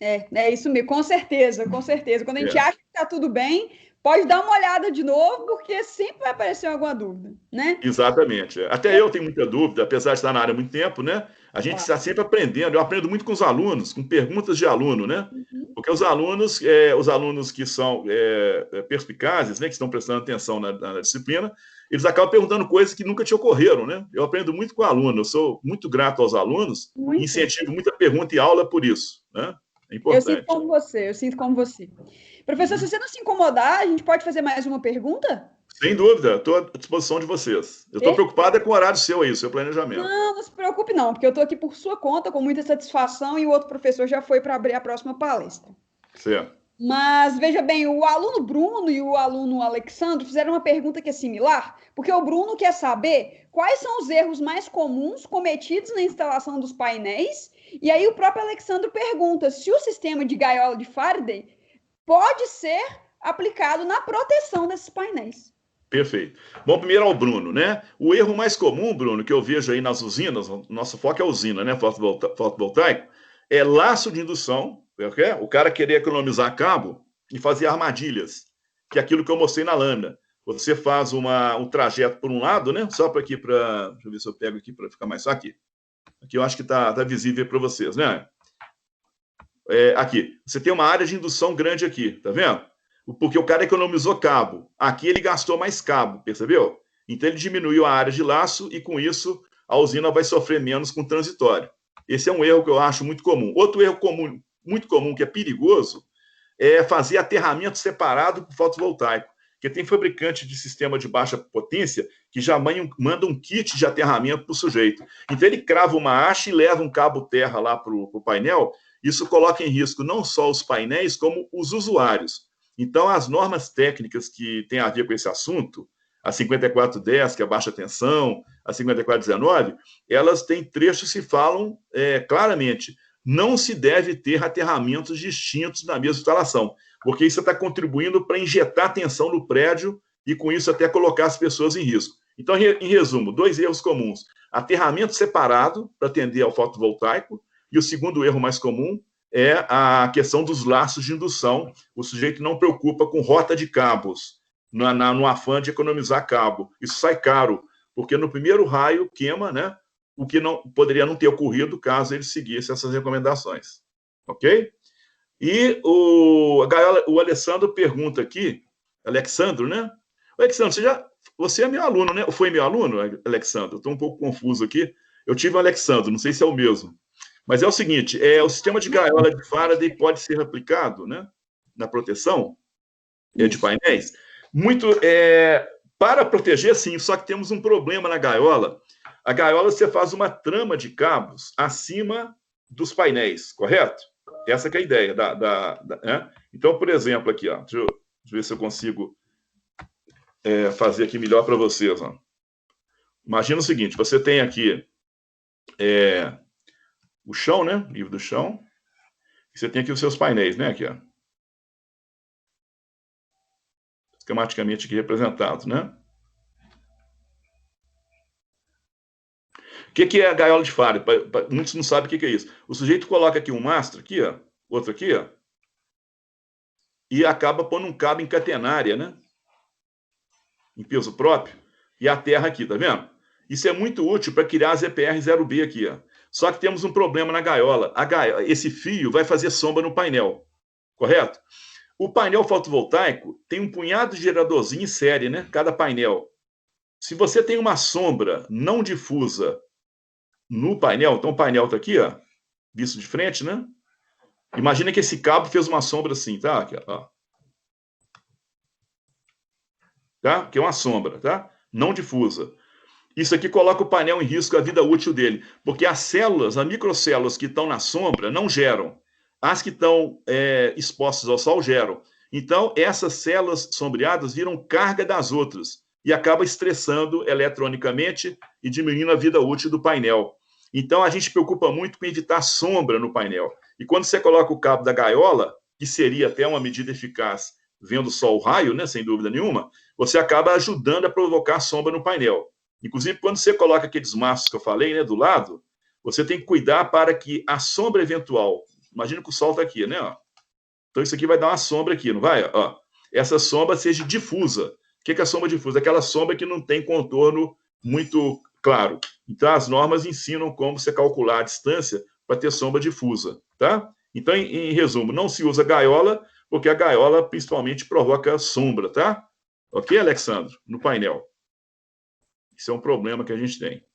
É isso mesmo, com certeza, com certeza. Quando a gente acha que está tudo bem, pode dar uma olhada de novo, porque sempre vai aparecer alguma dúvida, né? Exatamente. Até eu tenho muita dúvida, apesar de estar na área há muito tempo, né? A gente está sempre aprendendo. Eu aprendo muito com os alunos, com perguntas de aluno, né? Porque os alunos que são perspicazes, né, que estão prestando atenção na disciplina, eles acabam perguntando coisas que nunca te ocorreram, né? Eu aprendo muito com o aluno, eu sou muito grato aos alunos, e incentivo muita pergunta e aula por isso, né? É importante. Eu sinto como você. Professor, se você não se incomodar, a gente pode fazer mais uma pergunta? Sem dúvida, estou à disposição de vocês. Eu estou preocupada com o horário seu aí, o seu planejamento. Não se preocupe não, porque eu estou aqui por sua conta, com muita satisfação, e o outro professor já foi para abrir a próxima palestra. Certo. Mas, veja bem, o aluno Bruno e o aluno Alexandre fizeram uma pergunta que é similar, porque o Bruno quer saber quais são os erros mais comuns cometidos na instalação dos painéis, e aí o próprio Alexandre pergunta se o sistema de gaiola de Faraday pode ser aplicado na proteção desses painéis. Perfeito. Bom, primeiro ao Bruno, né? O erro mais comum, Bruno, que eu vejo aí nas usinas, nosso foco é a usina, né? Fotovoltaico, é laço de indução, o cara querer economizar cabo e fazer armadilhas, que é aquilo que eu mostrei na lâmina. Você faz um trajeto por um lado, né? Só para aqui, deixa eu ver se eu pego aqui para ficar mais só aqui. Aqui eu acho que tá visível para vocês, né? Aqui, você tem uma área de indução grande aqui, tá vendo? Porque o cara economizou cabo. Aqui ele gastou mais cabo, percebeu? Então ele diminuiu a área de laço e, com isso, a usina vai sofrer menos com o transitório. Esse é um erro que eu acho muito comum. Outro erro muito comum, que é perigoso, é fazer aterramento separado para o fotovoltaico. Porque tem fabricante de sistema de baixa potência que já manda um kit de aterramento para o sujeito. Então ele crava uma haste e leva um cabo terra lá para o painel. Isso coloca em risco não só os painéis, como os usuários. Então, as normas técnicas que têm a ver com esse assunto, a 5410, que é a baixa tensão, a 5419, elas têm trechos que falam claramente: não se deve ter aterramentos distintos na mesma instalação, porque isso está contribuindo para injetar tensão no prédio e, com isso, até colocar as pessoas em risco. Então, em resumo, 2 erros comuns: aterramento separado para atender ao fotovoltaico, e o segundo erro mais comum é a questão dos laços de indução. O sujeito não preocupa com rota de cabos, no afã de economizar cabo. Isso sai caro, porque no primeiro raio queima, né? O que poderia não ter ocorrido caso ele seguisse essas recomendações. Ok? E o Alessandro pergunta aqui, Alexandro, né? Alexandro, você é meu aluno, né? Foi meu aluno, Alexandro? Estou um pouco confuso aqui. Eu tive o Alexandro, não sei se é o mesmo. Mas é o seguinte, o sistema de gaiola de Faraday pode ser aplicado, né, na proteção de painéis. Para proteger, sim, só que temos um problema na gaiola. A gaiola, você faz uma trama de cabos acima dos painéis, correto? Essa que é a ideia. Né? Então, por exemplo, aqui, ó, deixa eu ver se eu consigo fazer aqui melhor para vocês. Ó. Imagina o seguinte, você tem aqui o chão, né? Nível do chão. E você tem aqui os seus painéis, né? Aqui, ó. Esquematicamente aqui representados, né? O que é a gaiola de Faraday? Muitos não sabem o que é isso. O sujeito coloca aqui um mastro, aqui, ó, outro aqui, ó, e acaba pondo um cabo em catenária, né? Em peso próprio, e a terra aqui, tá vendo? Isso é muito útil para criar a ZPR0B aqui, ó. Só que temos um problema na gaiola. Esse fio vai fazer sombra no painel, correto? O painel fotovoltaico tem um punhado de geradorzinho em série, né? Cada painel. Se você tem uma sombra não difusa no painel, então o painel está aqui, ó, visto de frente, né? Imagina que esse cabo fez uma sombra assim, tá? Aqui, ó. Tá? Que é uma sombra, tá? Não difusa. Isso aqui coloca o painel em risco, a vida útil dele, porque as células, as microcélulas que estão na sombra não geram. As que estão expostas ao sol geram. Então, essas células sombreadas viram carga das outras e acaba estressando eletronicamente e diminuindo a vida útil do painel. Então, a gente preocupa muito com evitar sombra no painel. E quando você coloca o cabo da gaiola, que seria até uma medida eficaz, vendo só o raio, né, sem dúvida nenhuma, você acaba ajudando a provocar sombra no painel. Inclusive, quando você coloca aqueles maços que eu falei, né, do lado, você tem que cuidar para que a sombra eventual, imagina que o sol está aqui, né? Ó. Então, isso aqui vai dar uma sombra aqui, não vai? Ó. Essa sombra seja difusa. O que é a sombra difusa? Aquela sombra que não tem contorno muito claro. Então, as normas ensinam como você calcular a distância para ter sombra difusa, tá? Então, em resumo, não se usa gaiola, porque a gaiola principalmente provoca sombra, tá? Ok, Alexandre? No painel. Isso é um problema que a gente tem.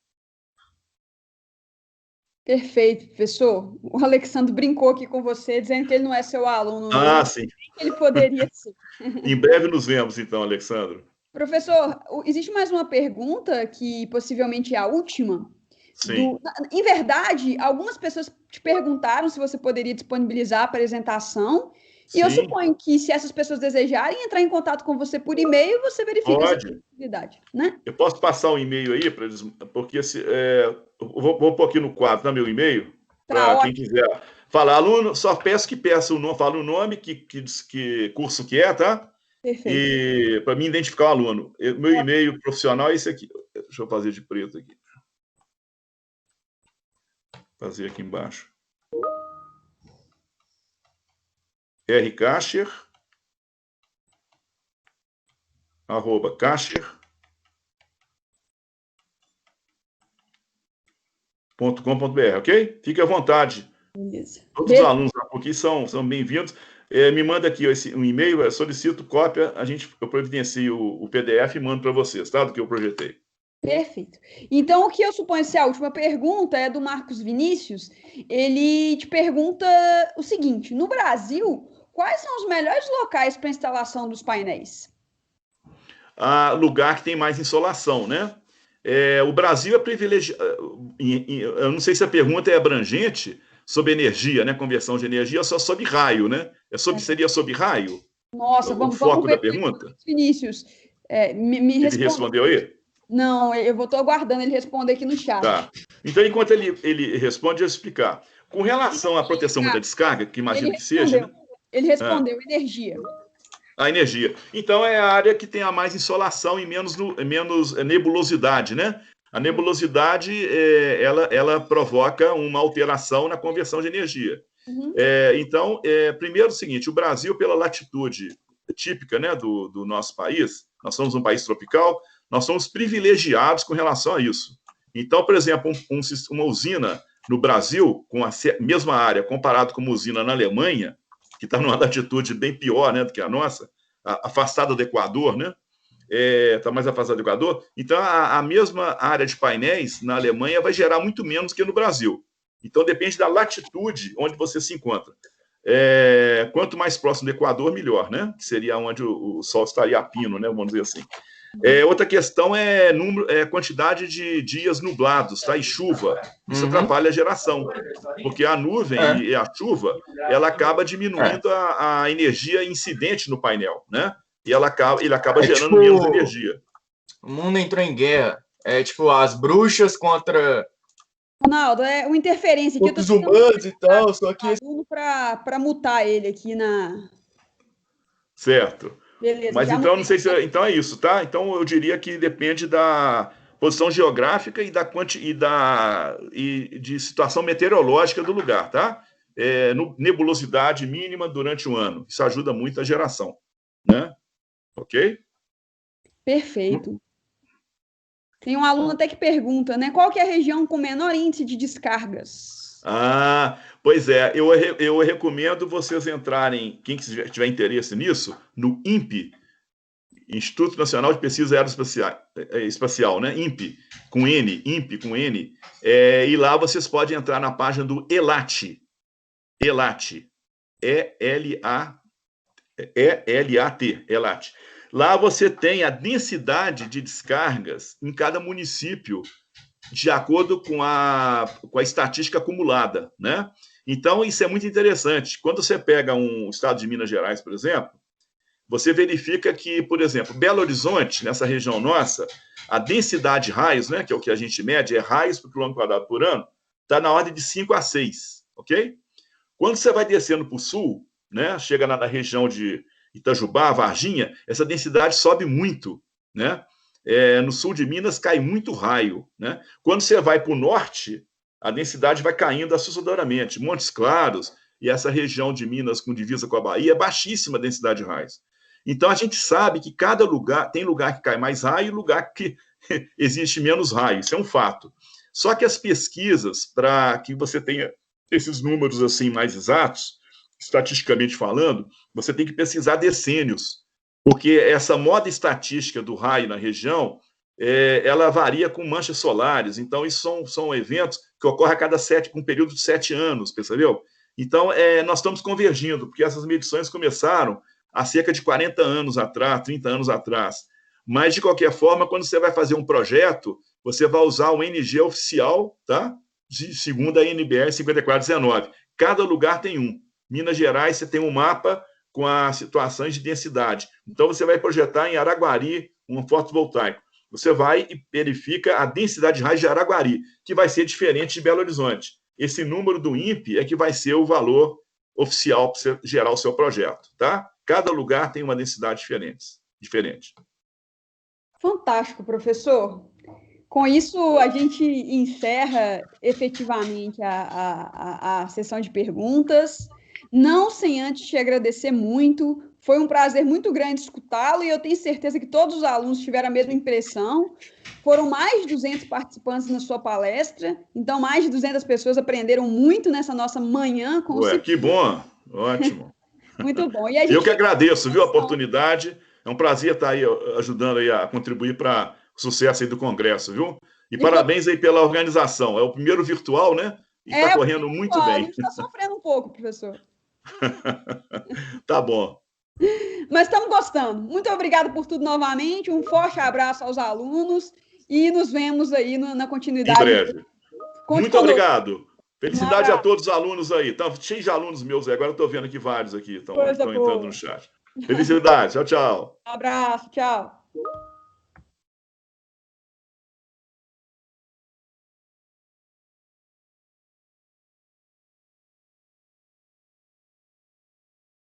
Perfeito, professor. O Alexandre brincou aqui com você, dizendo que ele não é seu aluno, não. Ah, sim. Ele poderia ser. Em breve nos vemos, então, Alexandre. Professor, existe mais uma pergunta que possivelmente é a última? Sim. Em verdade, algumas pessoas te perguntaram se você poderia disponibilizar a apresentação, e eu Sim. suponho que se essas pessoas desejarem entrar em contato com você por e-mail, você verifica essa possibilidade, né? Eu posso passar um e-mail aí para eles, porque eu vou pôr aqui no quadro, tá, meu e-mail, para quem quiser falar. Aluno, só peço que peça o nome, fala o nome, que curso que é, tá? Perfeito. E para mim identificar o aluno. Meu e-mail profissional é esse aqui. Deixa eu fazer de preto aqui. Fazer aqui embaixo. rcacher, @cacher.com.br, ok? Fique à vontade. Beleza. Todos os alunos aqui são bem-vindos. Me manda aqui um e-mail, solicito cópia, eu providencio o PDF e mando para vocês, tá? Do que eu projetei. Perfeito. Então, o que eu suponho ser a última pergunta é do Marcos Vinícius. Ele te pergunta o seguinte: no Brasil, quais são os melhores locais para instalação dos painéis? Lugar que tem mais insolação, né? O Brasil é privilegiado. Eu não sei se a pergunta é abrangente sobre energia, né? Conversão de energia, só sobre raio, né? Seria sobre raio? Nossa, o foco da pergunta? Vinícius, Ele respondeu aí? Não, eu estou aguardando ele responder aqui no chat. Tá. Então, enquanto ele responde, eu vou explicar. Com relação à proteção contra descarga, que imagino que seja, né? Ele respondeu, energia. A energia. Então, é a área que tem a mais insolação e menos nebulosidade, né? A nebulosidade, ela provoca uma alteração na conversão de energia. Uhum. Então, primeiro é o seguinte, o Brasil, pela latitude típica, né, do nosso país, nós somos um país tropical, nós somos privilegiados com relação a isso. Então, por exemplo, uma usina no Brasil, com a mesma área, comparado com uma usina na Alemanha, que está numa latitude bem pior, né, do que a nossa, afastada do Equador, né? Está mais afastada do Equador. Então, a mesma área de painéis na Alemanha vai gerar muito menos que no Brasil. Então, depende da latitude onde você se encontra. Quanto mais próximo do Equador, melhor, né? Que seria onde o Sol estaria a pino, né? Vamos dizer assim. Outra questão é quantidade de dias nublados, tá? E chuva. Isso atrapalha a geração, porque a nuvem e a chuva, ela acaba diminuindo a energia incidente no painel, né? E ele acaba gerando menos energia. O mundo entrou em guerra. Tipo, as bruxas contra... Ronaldo, uma interferência aqui. Os humanos e tal, só que... Para mutar ele aqui na... Certo. Beleza, mas então, não sei se... Então é isso, tá? Então eu diria que depende da posição geográfica e de situação meteorológica do lugar, tá? Nebulosidade mínima durante o ano. Isso ajuda muito a geração, né? Ok? Perfeito. Tem um aluno até que pergunta, né? Qual que é a região com menor índice de descargas? Pois é. Eu recomendo vocês entrarem, quem tiver interesse nisso, no INPE, Instituto Nacional de Pesquisa Aeroespacial, né? INPE, com N, INPE com N. E lá vocês podem entrar na página do ELAT, ELAT, E-L-A-T, ELAT. Lá você tem a densidade de descargas em cada município, de acordo com a estatística acumulada, né? Então, isso é muito interessante. Quando você pega um estado de Minas Gerais, por exemplo, você verifica que, por exemplo, Belo Horizonte, nessa região nossa, a densidade de raios, né, que é o que a gente mede, é raios por quilômetro quadrado por ano, está na ordem de 5 a 6, ok? Quando você vai descendo para o sul, né, chega na região de Itajubá, Varginha, essa densidade sobe muito, né? No sul de Minas cai muito raio, né? Quando você vai para o norte, a densidade vai caindo assustadoramente. Montes Claros e essa região de Minas com divisa com a Bahia é baixíssima a densidade de raios. Então a gente sabe que cada lugar tem lugar que cai mais raio e lugar que existe menos raio. Isso é um fato. Só que as pesquisas, para que você tenha esses números assim mais exatos, estatisticamente falando, você tem que pesquisar decênios, porque essa moda estatística do raio na região, ela varia com manchas solares. Então, isso são eventos que ocorrem a cada um período de 7 anos, percebeu? Então, nós estamos convergindo, porque essas medições começaram há cerca de 40 anos atrás, 30 anos atrás. Mas, de qualquer forma, quando você vai fazer um projeto, você vai usar o NG oficial, tá? Segundo a NBR 5419. Cada lugar tem um. Minas Gerais, você tem um mapa com as situações de densidade. Então, você vai projetar em Araguari um fotovoltaico. Você vai e verifica a densidade de raios de Araguari, que vai ser diferente de Belo Horizonte. Esse número do INPE é que vai ser o valor oficial para você gerar o seu projeto, tá? Cada lugar tem uma densidade diferente. Fantástico, professor. Com isso, a gente encerra efetivamente a sessão de perguntas. Não sem antes te agradecer muito. Foi um prazer muito grande escutá-lo e eu tenho certeza que todos os alunos tiveram a mesma impressão. Foram mais de 200 participantes na sua palestra, então mais de 200 pessoas aprenderam muito nessa nossa manhã. Que bom, ótimo. Muito bom. E eu que agradeço, viu, a oportunidade. É um prazer estar aí ajudando aí a contribuir para o sucesso aí do Congresso, viu? E parabéns aí pela organização. É o primeiro virtual, né? E está correndo muito bem. A gente está sofrendo um pouco, professor. Tá bom. Mas estamos gostando. Muito obrigado por tudo novamente. Um forte abraço aos alunos e nos vemos aí na continuidade. Em breve. Muito obrigado. Felicidade a todos os alunos aí. Tá cheio de alunos meus aí. Agora eu estou vendo aqui vários aqui estão entrando no chat. Felicidade. Tchau, tchau. Um abraço. Tchau.